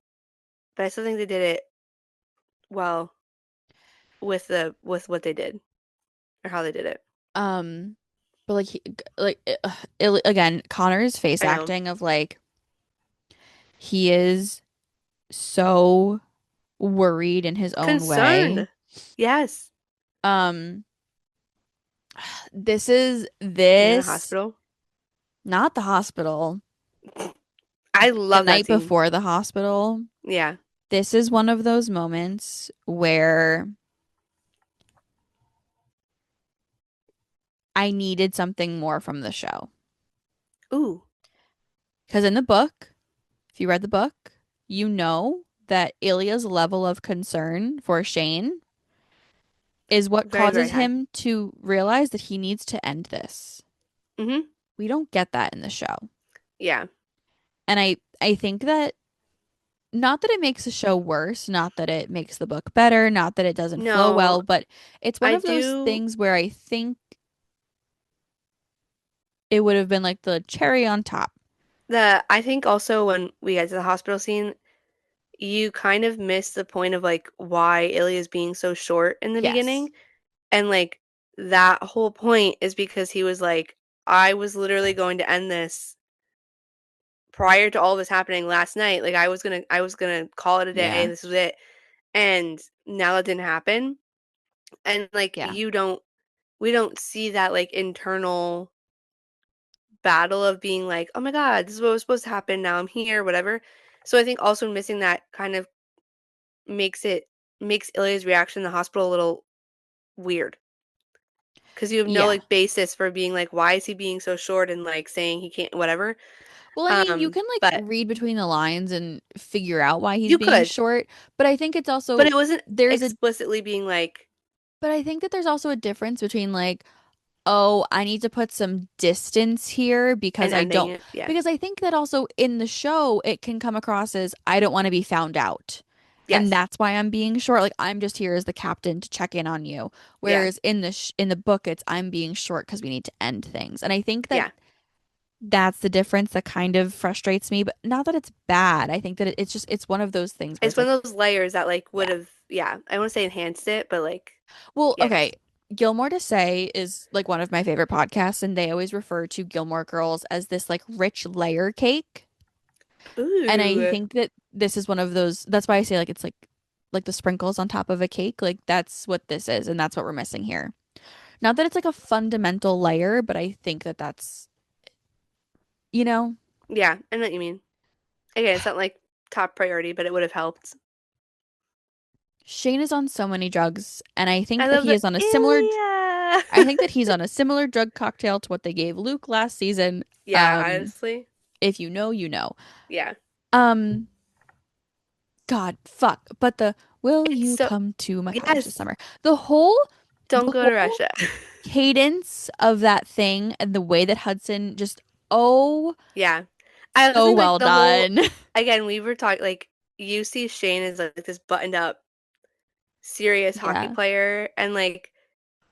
but I still think they did it well with what they did or how they did it. Um, but like again, Connor's face I know. acting of like he is so worried in his own way. Concerned. Yes. Um, this is In the this hospital. not the hospital. I The love that night scene. before the hospital. Yeah. This is one of those moments where I needed something more from the show. Ooh, Because in the book, if you read the book, you know that Ilya's level of concern for Shane is what very, very causes high. him to realize that he needs to end this. Mm-hmm. We don't get that in the show. Yeah. And I think that not that it makes the show worse, not that it makes the book better, not that it doesn't flow No, well, but it's one I of those do things where I think it would have been like the cherry on top. I think also when we get to the hospital scene, you kind of miss the point of like why Ilya's being so short in the Yes. beginning. And like that whole point is because he was like, I was literally going to end this prior to all this happening last night. Like I was gonna call it a day. Yeah. This was it. And now that didn't happen. And like Yeah. we don't see that like internal battle of being like, oh my God, this is what was supposed to happen. Now I'm here, whatever. So I think also missing that kind of makes it makes Ilya's reaction in the hospital a little weird because you have no Yeah. like basis for being like, why is he being so short and like saying he can't, whatever. Well, I mean, you can like But read between the lines and figure out why he's you being could, short, but I think it's but also it wasn't there's a explicitly being like but I think that there's also a difference between like, oh, I need to put some distance here and ending it. Yeah. because I think that also in the show it can come across as I don't want to be found out. And Yes. that's why I'm being short. Like I'm just here as the captain to check in on you. Yeah. Whereas in the in the book, it's I'm being short because we need to end things. And I think that Yeah. that's the difference that kind of frustrates me. But not that it's bad. I think that it's just it's one of those things where It's it's like, one of those layers that like would yeah. have, yeah, I want to say enhanced it, but like, Well, yes. okay. Gilmore to Say is like one of my favorite podcasts, and they always refer to Gilmore Girls as this like rich layer cake. And I Ooh. think that this is one of those, that's why I say like it's like the sprinkles on top of a cake. Like that's what this is, and that's what we're missing here. Not that it's like a fundamental layer, but I think that that's, you know, Yeah, I know what you mean. Again, it's not like top priority, but it would have helped. Shane is on so many drugs, and I I think that love he the is on a similar Ilya. I think that he's on a similar drug cocktail to what they gave Luke last season. Yeah, honestly. If you know, you know. Yeah. Um, God, fuck. But the will It's you so come to my cottage this yes. summer? The whole Don't the go to whole Russia. cadence of that thing and the way that Hudson just oh Yeah. I also so think like well the whole done. again, we were talking like you see Shane as like this buttoned up serious hockey Yeah. player and like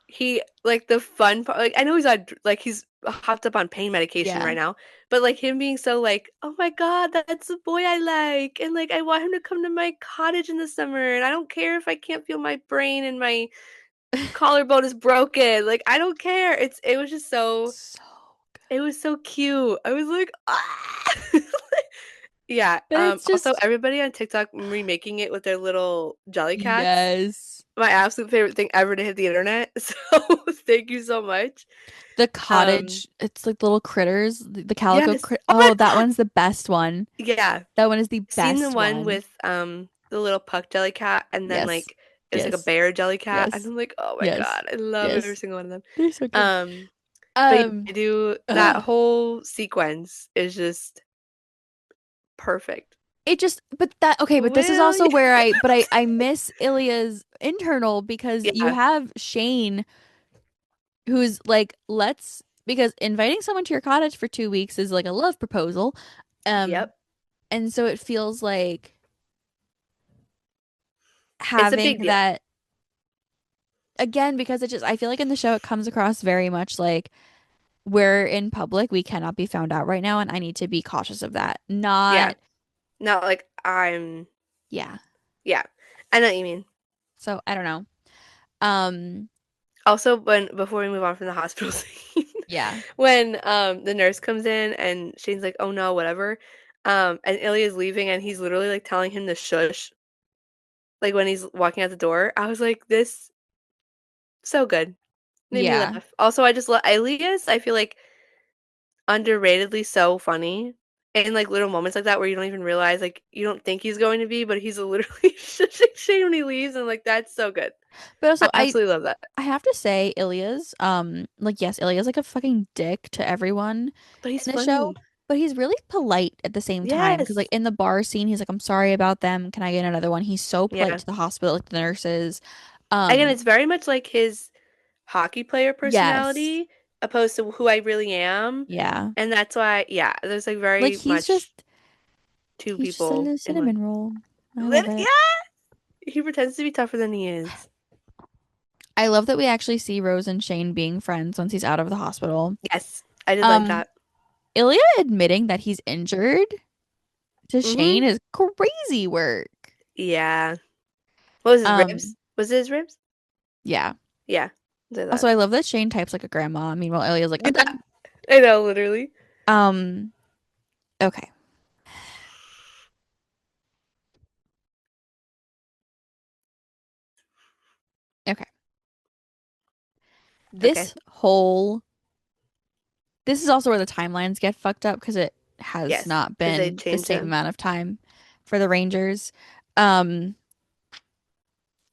he like the fun part like I know he's on like he's hopped up on pain medication Yeah. right now, but like him being so like, "Oh my God, that's the boy I like." And like I want him to come to my cottage in the summer and I don't care if I can't feel my brain and my collarbone is broken. Like I don't care. It was just so So good. it was so cute. I was like, "Ah." Yeah, But it's also just everybody on TikTok remaking it with their little jelly cats. yes. My absolute favorite thing ever to hit the internet. So thank you so much. The Um, cottage, it's like little critters, the calico yes. crit. Oh my Oh, that God. one's the best one. Yeah. That one is the Seen the best one one. with the little puck jelly cat and then Yes. like it was like a Yes. bear jelly cat and Yes. I'm like, "Oh my Yes. God, I love every Yes. single one of them." They're so good. Um, but yeah, Um, I do that ugh. whole sequence is just perfect. It just but that okay, but this is Will also you? where I miss Ilya's internal because you Yeah. have Shane who's like, let's because inviting someone to your cottage for 2 weeks is like a love proposal. Um, Yep. and so it feels like It's a having big deal. that again because it just I feel like in the show it comes across very much like we're in public, we cannot be found out right now, and I need to be cautious of that. Yeah. Not, Not like I'm yeah. yeah. I know what you mean. So I don't know. Um, Also, when before we move on from the hospital scene, yeah. when the nurse comes in and Shane's like, "Oh no, whatever," and Ilya's leaving and he's literally like telling him to shush, like when he's walking out the door. I was like, "This so good." Made me Yeah. laugh. Also, I just love Elias. I feel like underratedly so funny. In like little moments like that where you don't even realize like you don't think he's going to be, but he's literally shushing Shane when he leaves and like that's so good. But I also absolutely love that. I have to say Ilya's like yes, Ilya's like a fucking dick to everyone But he's in the show, funny. but he's really polite at the same time because like Yes. in the bar scene he's like I'm sorry about them. Can I get another one? He's so polite Yeah. to the hospital, like the nurses. Again, Um, it's very much like his hockey player yes. personality opposed to who I really am. Yeah. And that's why, yeah, there's like Like very much two he's just a people little in one. cinnamon roll. I love Yeah, it. he pretends to be tougher than he is. I love that we actually see Rose and Shane being friends once he's out of the hospital. Yes, I did like Um, that. Ilya admitting that he's injured to Hmm. Shane is crazy work. Yeah. What was his ribs? Um, Was it his ribs? yeah. Yeah. Did Also, that. I love that Shane types like a grandma. Meanwhile, Ilya's like, I'm Yeah, done. I know, literally. Um, okay. Okay. Okay. This is also where the timelines get fucked up because it has Yes, not because they been the changed same him. amount of time for the Rangers. Um,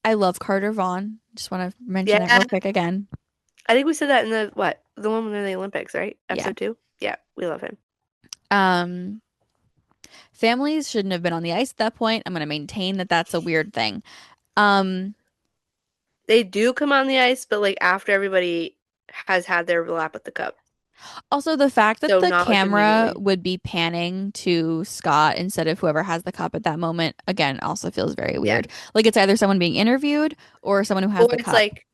I love Carter Vaughn. Just want to mention that Yeah, real quick again. I think we said that in the what? The one in the Olympics, right? Yeah. Episode 2? Yeah, we love him. Um, families shouldn't have been on the ice at that point. I'm going to maintain that that's a weird thing. Um, They do come on the ice, but like after everybody has had their lap with the cup. Also, the fact that So the not like camera immediately. would be panning to Scott instead of whoever has the cup at that moment, again, also feels very Yeah. weird. Like it's either someone being interviewed or someone who has Or the it's cup. like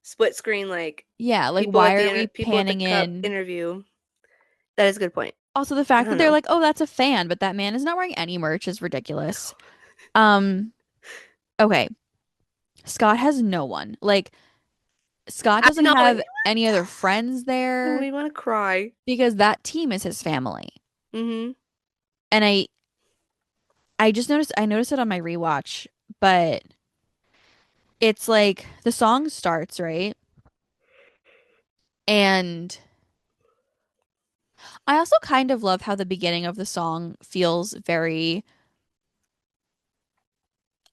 split screen, like Yeah, like why are we people at the panning cup in? interview. That is a good point. Also, the I fact that don't they're know. like, "Oh, that's a fan," but that man is not wearing any merch is ridiculous. Um, okay. Scott has no one. Like Scott I doesn't know have it any other friends made there me want to cry. because that team is his family. Hmm. And I just noticed I noticed it on my rewatch, but it's like the song starts, right? And I also kind of love how the beginning of the song feels very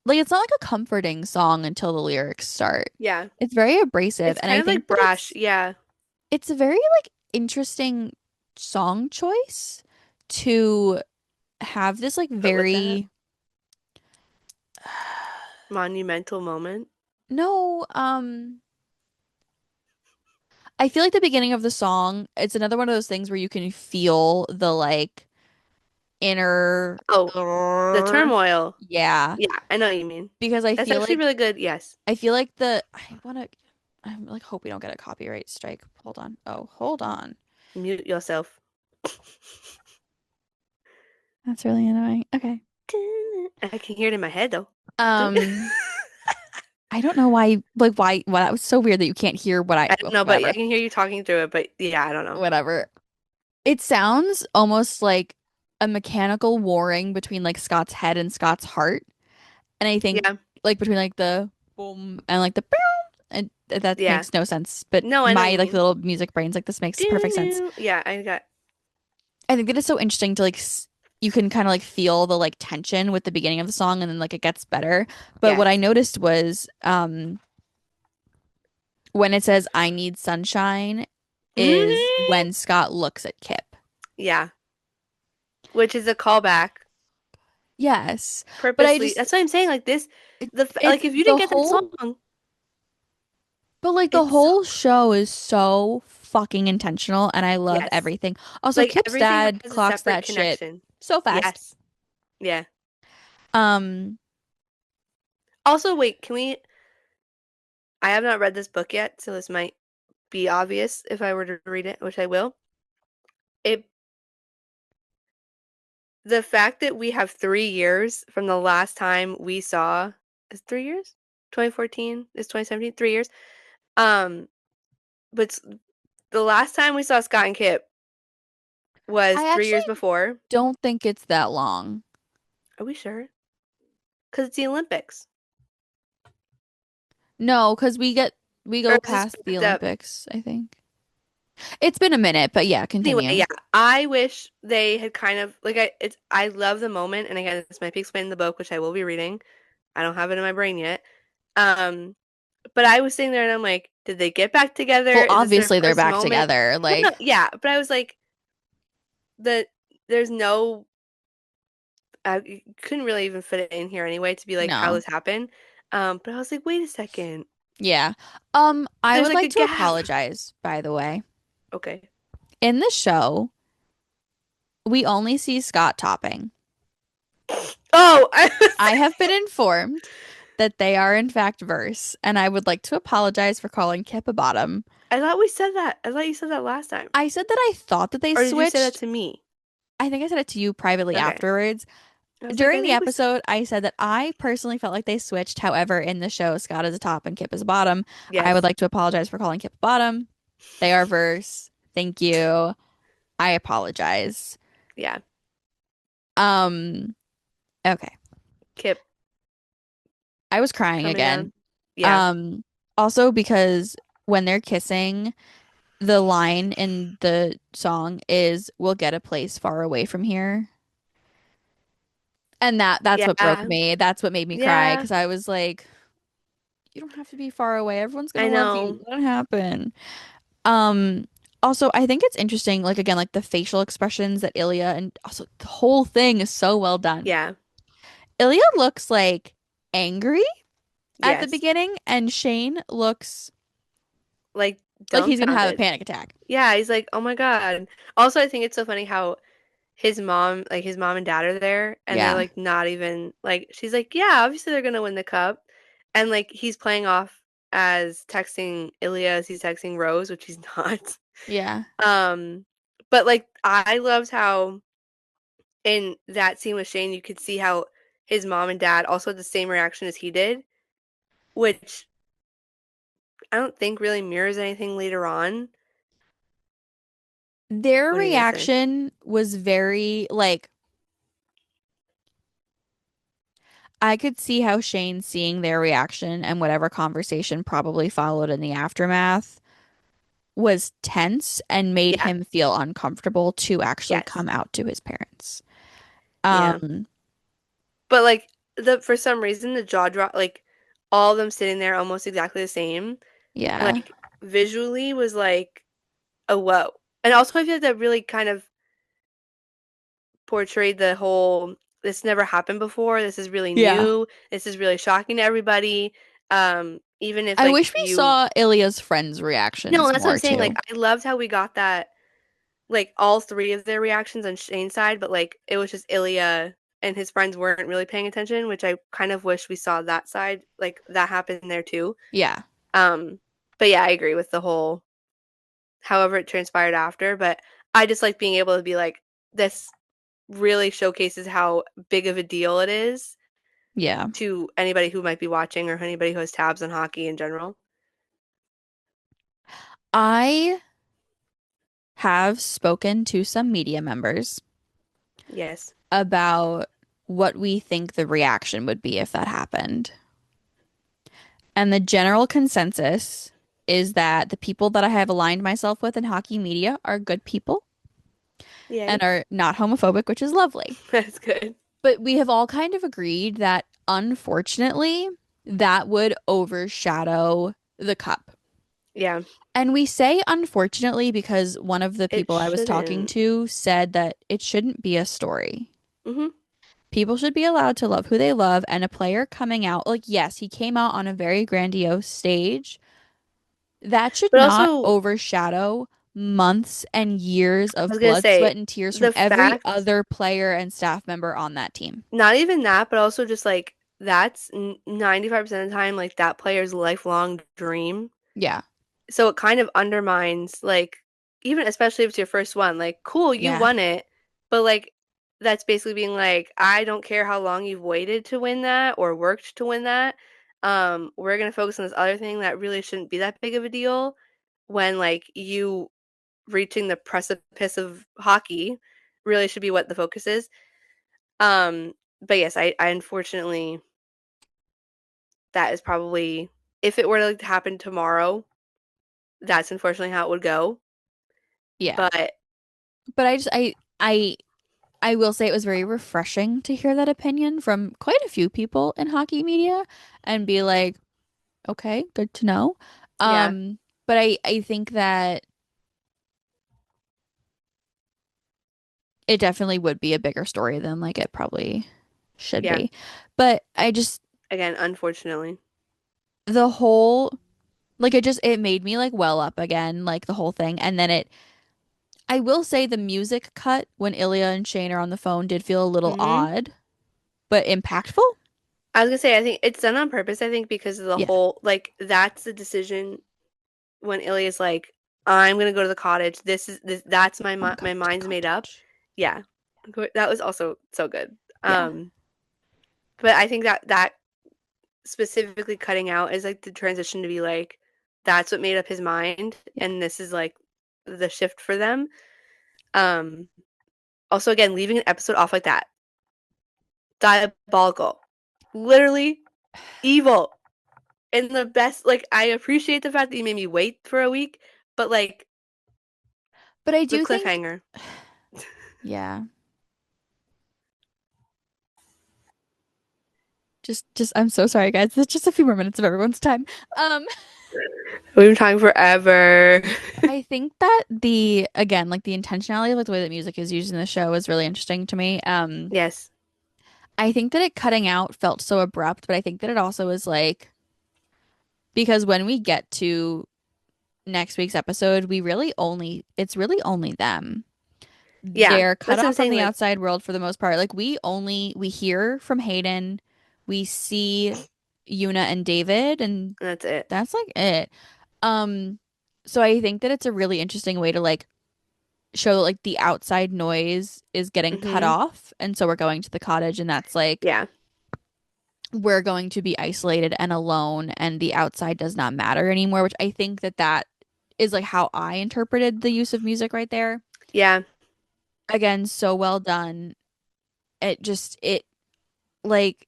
like it's not like a comforting song until the lyrics start. Yeah. It's very abrasive, It's and kind I of like think that brash. Yeah. it's a very like interesting song choice to have this like But with that very monumental moment. no, I feel like the beginning of the song, it's another one of those things where you can feel the like inner Oh, the turmoil. yeah, Yeah, I know what you mean. because That's actually really good. Yes. I feel like the I want to I'm like hope we don't get a copyright strike. Hold on. Oh, hold on. Mute yourself. That's really annoying. Okay. I can hear it in my head though. Um, I don't know why that was so weird that you can't hear what I I don't know, but I whatever. can hear you talking through it. But yeah, I don't know. Whatever. It sounds almost like a mechanical warring between like Scott's head and Scott's heart. And I think Yeah, like between like the boom and like the boom, and that yeah. makes no sense. But No, I know what my you like mean. little music brain's like this makes perfect sense. Yeah, I got. I think that it's so interesting to like you can kind of like feel the like tension with the beginning of the song and then like it gets better. But what I Yes. noticed was when it says I need sunshine is Hmm. when Scott looks at Kip. Yeah, which is a callback Yes. But I purposely. just That's what I'm saying. Like this, it's like if you the didn't get that whole song, but like the it's so whole show is so fucking intentional and I love yes. everything. Also Like Kip's everything dad has a clocks separate that shit connection. so fast. Yes. Yeah. Um Also, wait, can we? I have not read this book yet, so this might be obvious if I were to read it, which I will. It The fact that we have 3 years from the last time we saw is 3 years? 2014 is 2017, 3 years. Um, but the last time we saw Scott and Kip was I 3 years actually before. don't think it's that long. Are we sure? Because it's the Olympics. No, because we Or go is this past the backed up? Olympics, I think. It's been a minute, but yeah, Anyway, continue. yeah, I wish they had kind of like I love the moment, and again, this might be explained in the book, which I will be reading. I don't have it in my brain yet. Um, but I was sitting there and I'm like, did they get back together? Well, Is this their obviously they're first back moment? together. Well, no, Like, yeah, but I was like, the there's no, I couldn't really even fit it in here anyway to be like how no. this happened. But I was like, wait a second, Yeah. I there's would like a like to gap. apologize, by the way. Okay. In the show, we only see Scott topping. Oh, I was I have been informed that they are in fact verse, and I would like to apologize for calling Kip a bottom. I thought we said that. I thought you said that last time. I said that I thought that they Or did you say that switched. to me? I think I said it to you privately Okay. afterwards. I was like, I During the think episode, I said that I personally felt like they switched. However, in the show, Scott is a top and Kip is a bottom. I would yes. like to apologize for calling Kip a bottom. They are verse. Thank you. I apologize. Yeah. Um, okay. Kip I was crying coming again. down. Yeah. Um, also because when they're kissing, the line in the song is "We'll get a place far away from here." And that's what broke Yeah. me. That's what made me cry Yeah. because I was like, you don't have to be far away. Everyone's I gonna love you. know. Let it happen. Um, also, I think it's interesting, like again, like the facial expressions that Ilya and also the whole thing is so well done. Yeah. Ilya looks like angry at the Yes. beginning, and Shane looks Like Like he's gonna have a dumbfounded. panic attack. Yeah, he's like, "Oh my God." Also, I think it's so funny how his mom and dad are there and they're Yeah. like not even like she's like, "Yeah, obviously they're gonna win the cup." And like he's playing off as texting Ilya as he's texting Rose, which he's not. Yeah. Um, but like I loved how in that scene with Shane you could see how his mom and dad also had the same reaction as he did, which I don't think really mirrors anything later on. Their What are you gonna say? reaction was very like I could see how Shane seeing their reaction and whatever conversation probably followed in the aftermath was tense and made Yeah. him feel uncomfortable to actually Yes. come out to his parents. Yeah. Um, But like the for some reason the jaw drop like all of them sitting there almost exactly the same, yeah. like visually was like a whoa. And also I feel like that really kind of portrayed the whole this never happened before. This is really Yeah. new. This is really shocking to everybody. Even if I like wish we you saw Ilya's friends' no, reactions that's what I'm more saying. Like too. I loved how we got that like all three of their reactions on Shane's side, but like it was just Ilya and his friends weren't really paying attention, which I kind of wish we saw that side, like that happened there too. Yeah. Um, but yeah, I agree with the whole however it transpired after, but I just like being able to be like this really showcases how big of a deal it is Yeah. to anybody who might be watching or anybody who has tabs on hockey in general. I have spoken to some media members Yes. about what we think the reaction would be if that happened. And the general consensus is that the people that I have aligned myself with in hockey media are good people and Yay. are not homophobic, which is lovely. That's good. But we have all kind of agreed that unfortunately, that would overshadow the cup. Yeah. And we say unfortunately because one of the It people I was talking shouldn't. to said that it shouldn't be a story. Hmm. People should be allowed to love who they love, and a player coming out, like, yes, he came out on a very grandiose stage. That should But not also, overshadow months and years I of was gonna blood, say sweat, and tears from the every fact, other player and staff member on that team. not even that, but also just like that's 95% of the time like that player's lifelong dream. Yeah, So it kind of undermines like even especially if it's your first one, like cool, you yeah, won it, but like that's basically being like I don't care how long you've waited to win that or worked to win that. We're going to focus on this other thing that really shouldn't be that big of a deal when like you reaching the precipice of hockey really should be what the focus is. Um, but yes, I unfortunately that is probably if it were to like, happen tomorrow, that's unfortunately how it would go. yeah. But But I will say it was very refreshing to hear that opinion from quite a few people in hockey media and be like, okay, good to know. yeah, But I think that it definitely would be a bigger story than like it probably should yeah. be. But I just Again, unfortunately. the whole like it made me like well up again, like the whole thing. And then it I will say the music cut when Ilya and Shane are on the phone did feel a little Hmm. odd, but impactful. I was gonna say, I think it's done on purpose. I think because of the Yeah. whole, like, that's the decision when Ilya's like, "I'm gonna go to the cottage. That's I'm my coming to the mind's made up." cottage. Yeah, that was also so good. Yeah. But I think that that specifically cutting out is like the transition to be like, that's what made up his mind, Yeah. and this is like the shift for them. Um, Also, again, leaving an episode off like that, diabolical, literally evil. And the best, like, I appreciate the fact that you made me wait for a week, but like But I the do think cliffhanger. yeah. Just I'm so sorry guys. It's just a few more minutes of everyone's time. Um We've been talking forever. I think that the again, like the intentionality of like the way that music is used in the show is really interesting to me. Yes. I think that it cutting out felt so abrupt, but I think that it also is like because when we get to next week's episode, it's really only them. Yeah, They're cut that's what I'm off from saying. the Like, outside world for the most part. Like we hear from Hayden, we see Yuna and David, and that's it. that's like it. Um, so I think that it's a really interesting way to like show that like the outside noise is getting cut Hmm. off, and so we're going to the cottage, and that's like Yeah. we're going to be isolated and alone, and the outside does not matter anymore, which I think that that is like how I interpreted the use of music right there. Yeah. Again, so well done. It like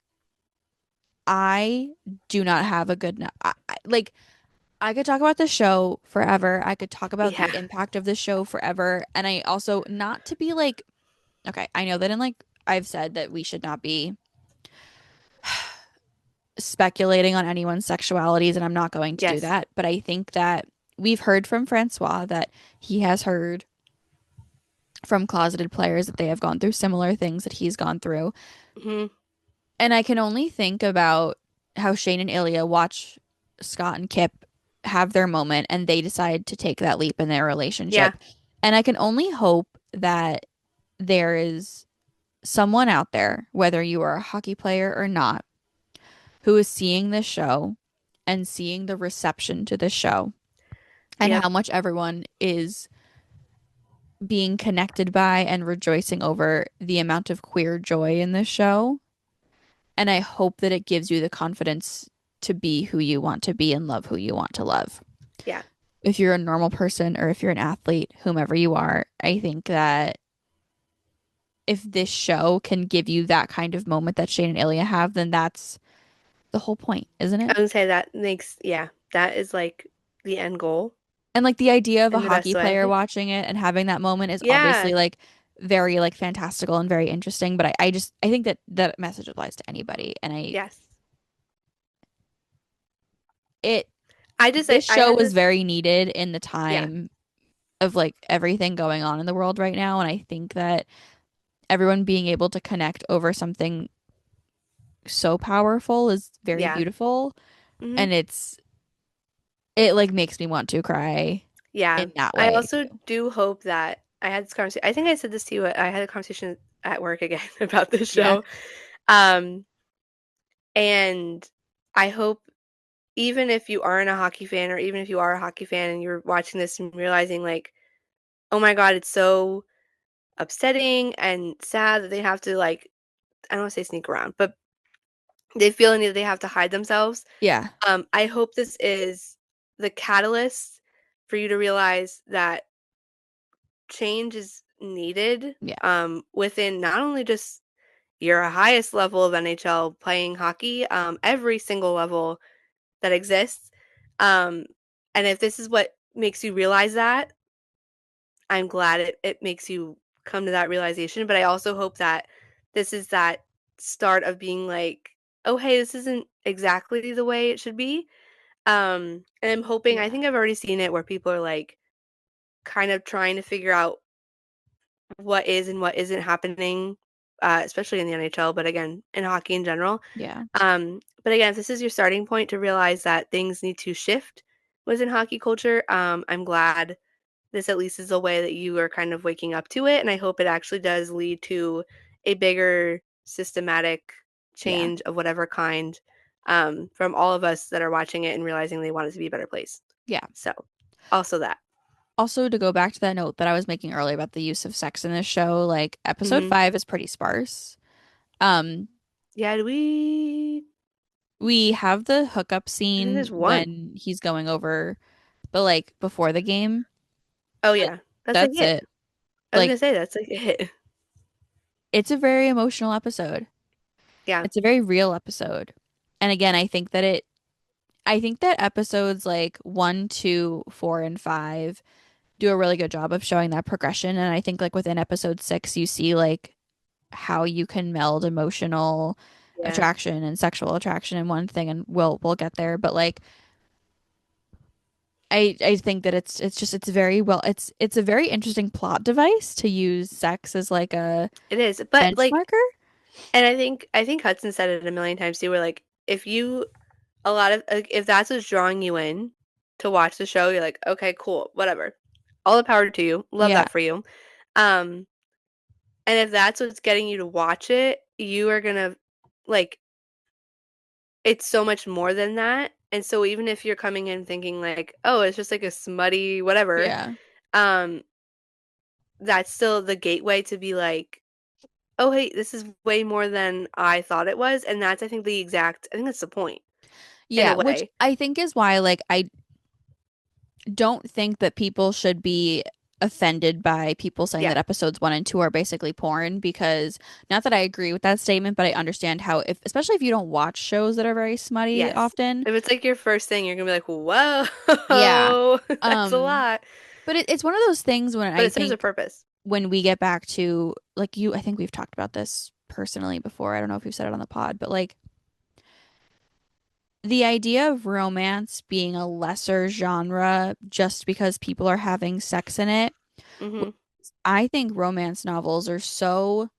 I do not have a good like I could talk about the show forever. I could talk about the Yeah. impact of the show forever. And I also not to be like, okay, I know that in like I've said that we should not be speculating on anyone's sexualities, and I'm not going to do Yes. that. But I think that we've heard from Francois that he has heard from closeted players that they have gone through similar things that he's gone through. Hmm. And I can only think about how Shane and Ilya watch Scott and Kip have their moment and they decide to take that leap in their Yeah. relationship. And I can only hope that there is someone out there, whether you are a hockey player or not, who is seeing this show and seeing the reception to this show and Yep. how much everyone is being connected by and rejoicing over the amount of queer joy in this show. And I hope that it gives you the confidence to be who you want to be and love who you want to love. Yeah. If you're a normal person or if you're an athlete, whomever you are, I think that if this show can give you that kind of moment that Shane and Ilya have, then that's the whole point, isn't I it? would say that makes, yeah, that is like the end goal And like the idea of a in the hockey best player way. watching it and having that moment is obviously Yeah. like very like fantastical and very interesting, but I just I think that that message applies to anybody and I Yes. it I this I show had was this, very needed in the yeah. time of like everything going on in the world right now. And I think that everyone being able to connect over something so powerful is very Yeah. beautiful. Hmm. And it like makes me want to cry Yeah. in that I way also too. do hope that I had this conversation. I think I said this to you. I had a conversation at work again about this Yeah. show. Um, and I hope even if you aren't a hockey fan, or even if you are a hockey fan and you're watching this and realizing like, oh my God, it's so upsetting and sad that they have to like, I don't want to say sneak around, but they feel the need that they have to hide themselves. Yeah. I hope this is the catalyst for you to realize that change is needed Yeah. within not only just your highest level of NHL playing hockey, every single level that exists. Um, and if this is what makes you realize that, I'm glad it makes you come to that realization. But I also hope that this is that start of being like, oh, hey, this isn't exactly the way it should be. And I'm hoping, I Yeah. think I've already seen it where people are like kind of trying to figure out what is and what isn't happening, especially in the NHL, but again, in hockey in general. Yeah. But again, if this is your starting point to realize that things need to shift within hockey culture, I'm glad this at least is a way that you are kind of waking up to it. And I hope it actually does lead to a bigger systematic Yeah. change of whatever kind, from all of us that are watching it and realizing they want it to be a better place. Yeah. So, also that. Also, to go back to that note that I was making earlier about the use of sex in this show, like episode Hmm. 5 is pretty sparse. Um, Yeah, do we? we have the hookup I think scene there's one. when he's going over, but like before the game, Oh, but yeah. That's like that's it. it. I was Like, gonna say that's like it. it's a very emotional episode. Yeah. It's a very real episode. And again, I think that episodes like 1, 2, 4, and 5 do a really good job of showing that progression. And I think like within episode 6, you see like how you can meld emotional Yeah. attraction and sexual attraction in one thing, and we'll get there. But like I think that it's just it's very well it's a very interesting plot device to use sex as like a It is. But like, benchmarker. and I think Hudson said it a million times too, where like if you a lot of like, if that's what's drawing you in, to watch the show, you're like, okay, cool, whatever. All the power to you. Love Yeah. that for you. Um, and if that's what's getting you to watch it, you are gonna like it's so much more than that. And so even if you're coming in thinking like, oh, it's just like a smutty whatever, Yeah. um, that's still the gateway to be like, oh, hey, this is way more than I thought it was. And that's, I think, I think that's the point in a Yeah, which way. I think is why like I don't think that people should be offended by people saying that Yeah. episodes 1 and 2 are basically porn because not that I agree with that statement, but I understand how if especially if you don't watch shows that are very smutty Yes. often. If it's like your first thing, you're gonna be like, Yeah. whoa, that's a Um, lot. but it's one of those things when But I it serves a think purpose. when we get back to like you, I think we've talked about this personally before. I don't know if we've said it on the pod, but like the idea of romance being a lesser genre just because people are having sex in it. Hmm. I think romance novels are so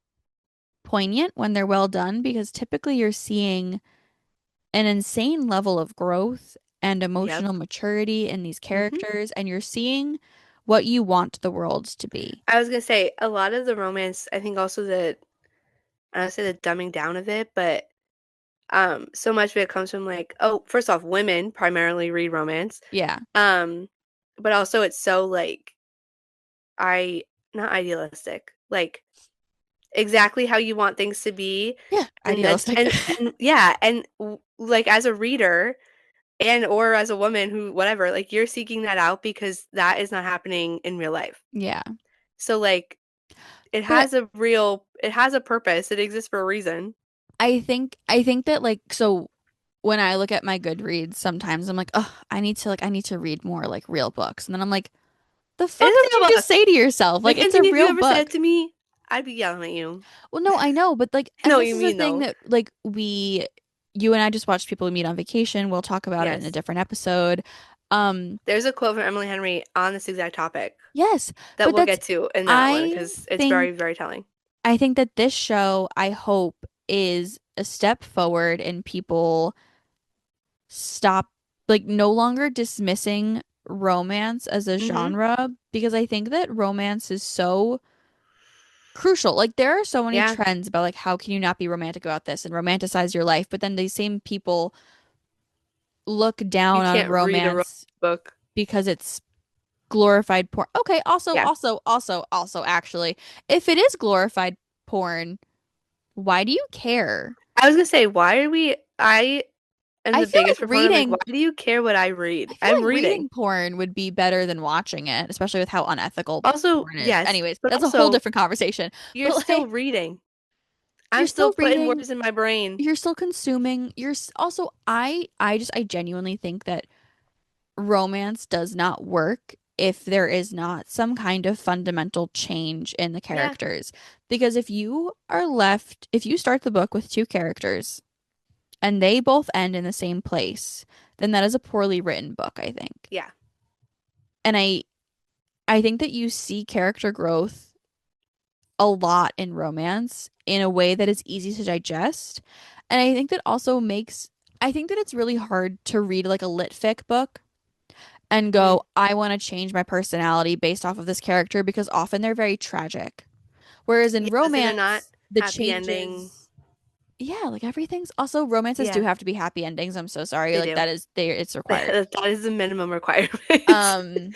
poignant when they're well done because typically you're seeing an insane level of growth and Yep. emotional maturity in these Hmm. characters, and you're seeing what you want the world to be. I was gonna say a lot of the romance, I think also I would say the dumbing down of it, but so much of it comes from like, oh, first off, women primarily read romance. Yeah. Um, but also it's so like I not idealistic, like exactly how you want things to be. Yeah. And that's Idealistic. and yeah, and like as a reader and or as a woman who whatever, like you're seeking that out because that is not happening in real life. Yeah. So like But it has a purpose. It exists for a reason. I think that like so when I look at my Goodreads, sometimes I'm like, oh, I need to read more like real books. And then I'm like, the It fuck is did a you real just book. say to yourself? Like Like it's a anything if you real ever said it book. to me, I'd be yelling at you. Well, no, I know, but like, I know and what this you is the mean thing though. that like you and I just watched People We Meet on Vacation. We'll talk about it in a Yes. different episode. Um, There's a quote from Emily Henry on this exact topic yes, that but we'll that's get to in that one I because it's think very, very telling. I think that this show, I hope, is a step forward in people stop like no longer dismissing romance as a Hmm. genre because I think that romance is so crucial. Like there are so many Yeah. trends about like how can you not be romantic about this and romanticize your life, but then these same people look You down on can't read a romance romance book. because it's glorified porn. Okay, Yeah. also actually, if it is glorified porn, why do you care? I was gonna say, why are we I am I the feel biggest like proponent of like, why reading do you care what I read? I feel I'm like reading. reading porn would be better than watching it, especially with how unethical Also, porn is. yes, Anyways, but that's a whole also different conversation. you're But still like reading. you're I'm still still putting reading, words in my brain. you're still consuming, also I genuinely think that romance does not work if there is not some kind of fundamental change in the Yeah. characters. Because if you start the book with two characters and they both end in the same place, then that is a poorly written book, I think. Yeah. And I think that you see character growth a lot in romance in a way that is easy to digest. And I think that also makes I think that it's really hard to read like a lit fic book and Mm. go, I want to change my personality based off of this character because often they're very tragic. Whereas in Yes, and they're not romance, the happy ending. changes, yeah, like everything's also romances do Yeah, have to be happy endings. I'm so sorry. they Like do. it's required. That is the minimum requirement. Um,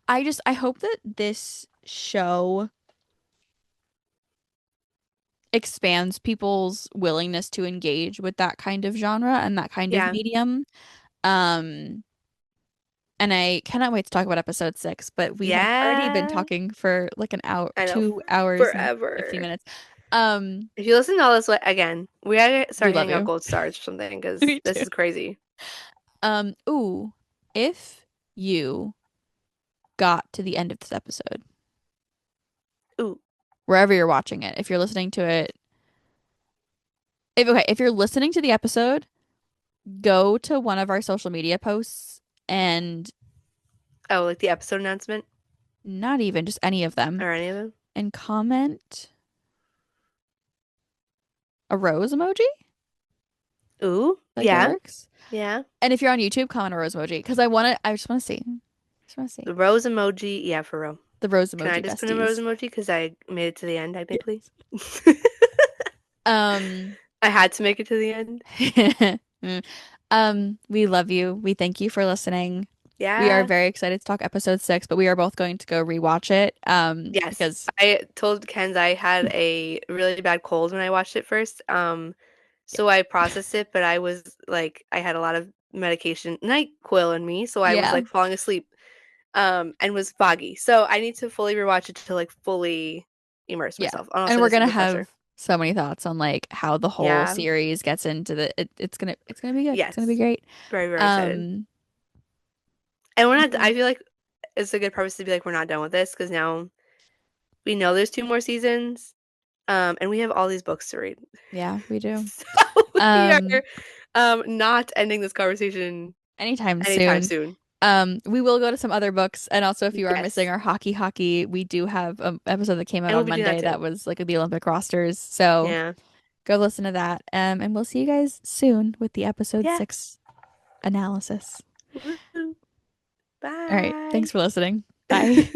I hope that this show expands people's willingness to engage with that kind of genre and that kind of Yeah. medium. Um, and I cannot wait to talk about episode 6, but we have already been Yeah. talking for like an hour, I know. 2 hours and 15 Forever. minutes. Um, If you listen to all this again, we gotta we start love handing out you. gold stars or something because We this do. is crazy. Ooh, if you got to the end of this episode, Ooh. wherever you're watching it, if you're listening to it, if you're listening to the episode, go to one of our social media posts and Oh, like the episode announcement not even just any of them or any of them? and comment a rose emoji. Ooh, Like that yeah, works. yeah. And if you're on YouTube, comment a rose emoji because I just want to see. Just want to see The rose emoji, yeah, for real. the rose Can I emoji just put a rose besties. emoji because I made it to the end technically? Yes. Um, I had to make it to the end. we love you. We thank you for listening. We are Yeah. very excited to talk episode 6, but we are both going to go rewatch it. Yes. Because I told Kenz I had a really bad cold when I watched it first. yeah, So I processed it, but I was like I had a lot of medication, NyQuil in me, so I was yeah, like falling asleep. And was foggy. So I need to fully rewatch it to like fully immerse yeah. myself. And And also we're just a gonna refresher. have so many thoughts on like how the whole Yeah. series gets into it's gonna be good. It's gonna be Yes. great. Very, very excited. Um, And we're not, okay. I feel like it's a good purpose to be like, we're not done with this because now we know there's two more seasons. And we have all these books to read. Yeah, we do. So we are Um, not ending this conversation anytime anytime soon. soon. We will go to some other books, and also if you are missing Yes. our hockey, we do have an episode that came out And we'll on be doing that Monday that too. was like the Olympic rosters. So Yeah. go listen to that. And we'll see you guys soon with the episode Yeah. 6 analysis. Woo. All right, thanks Bye. for listening. Bye.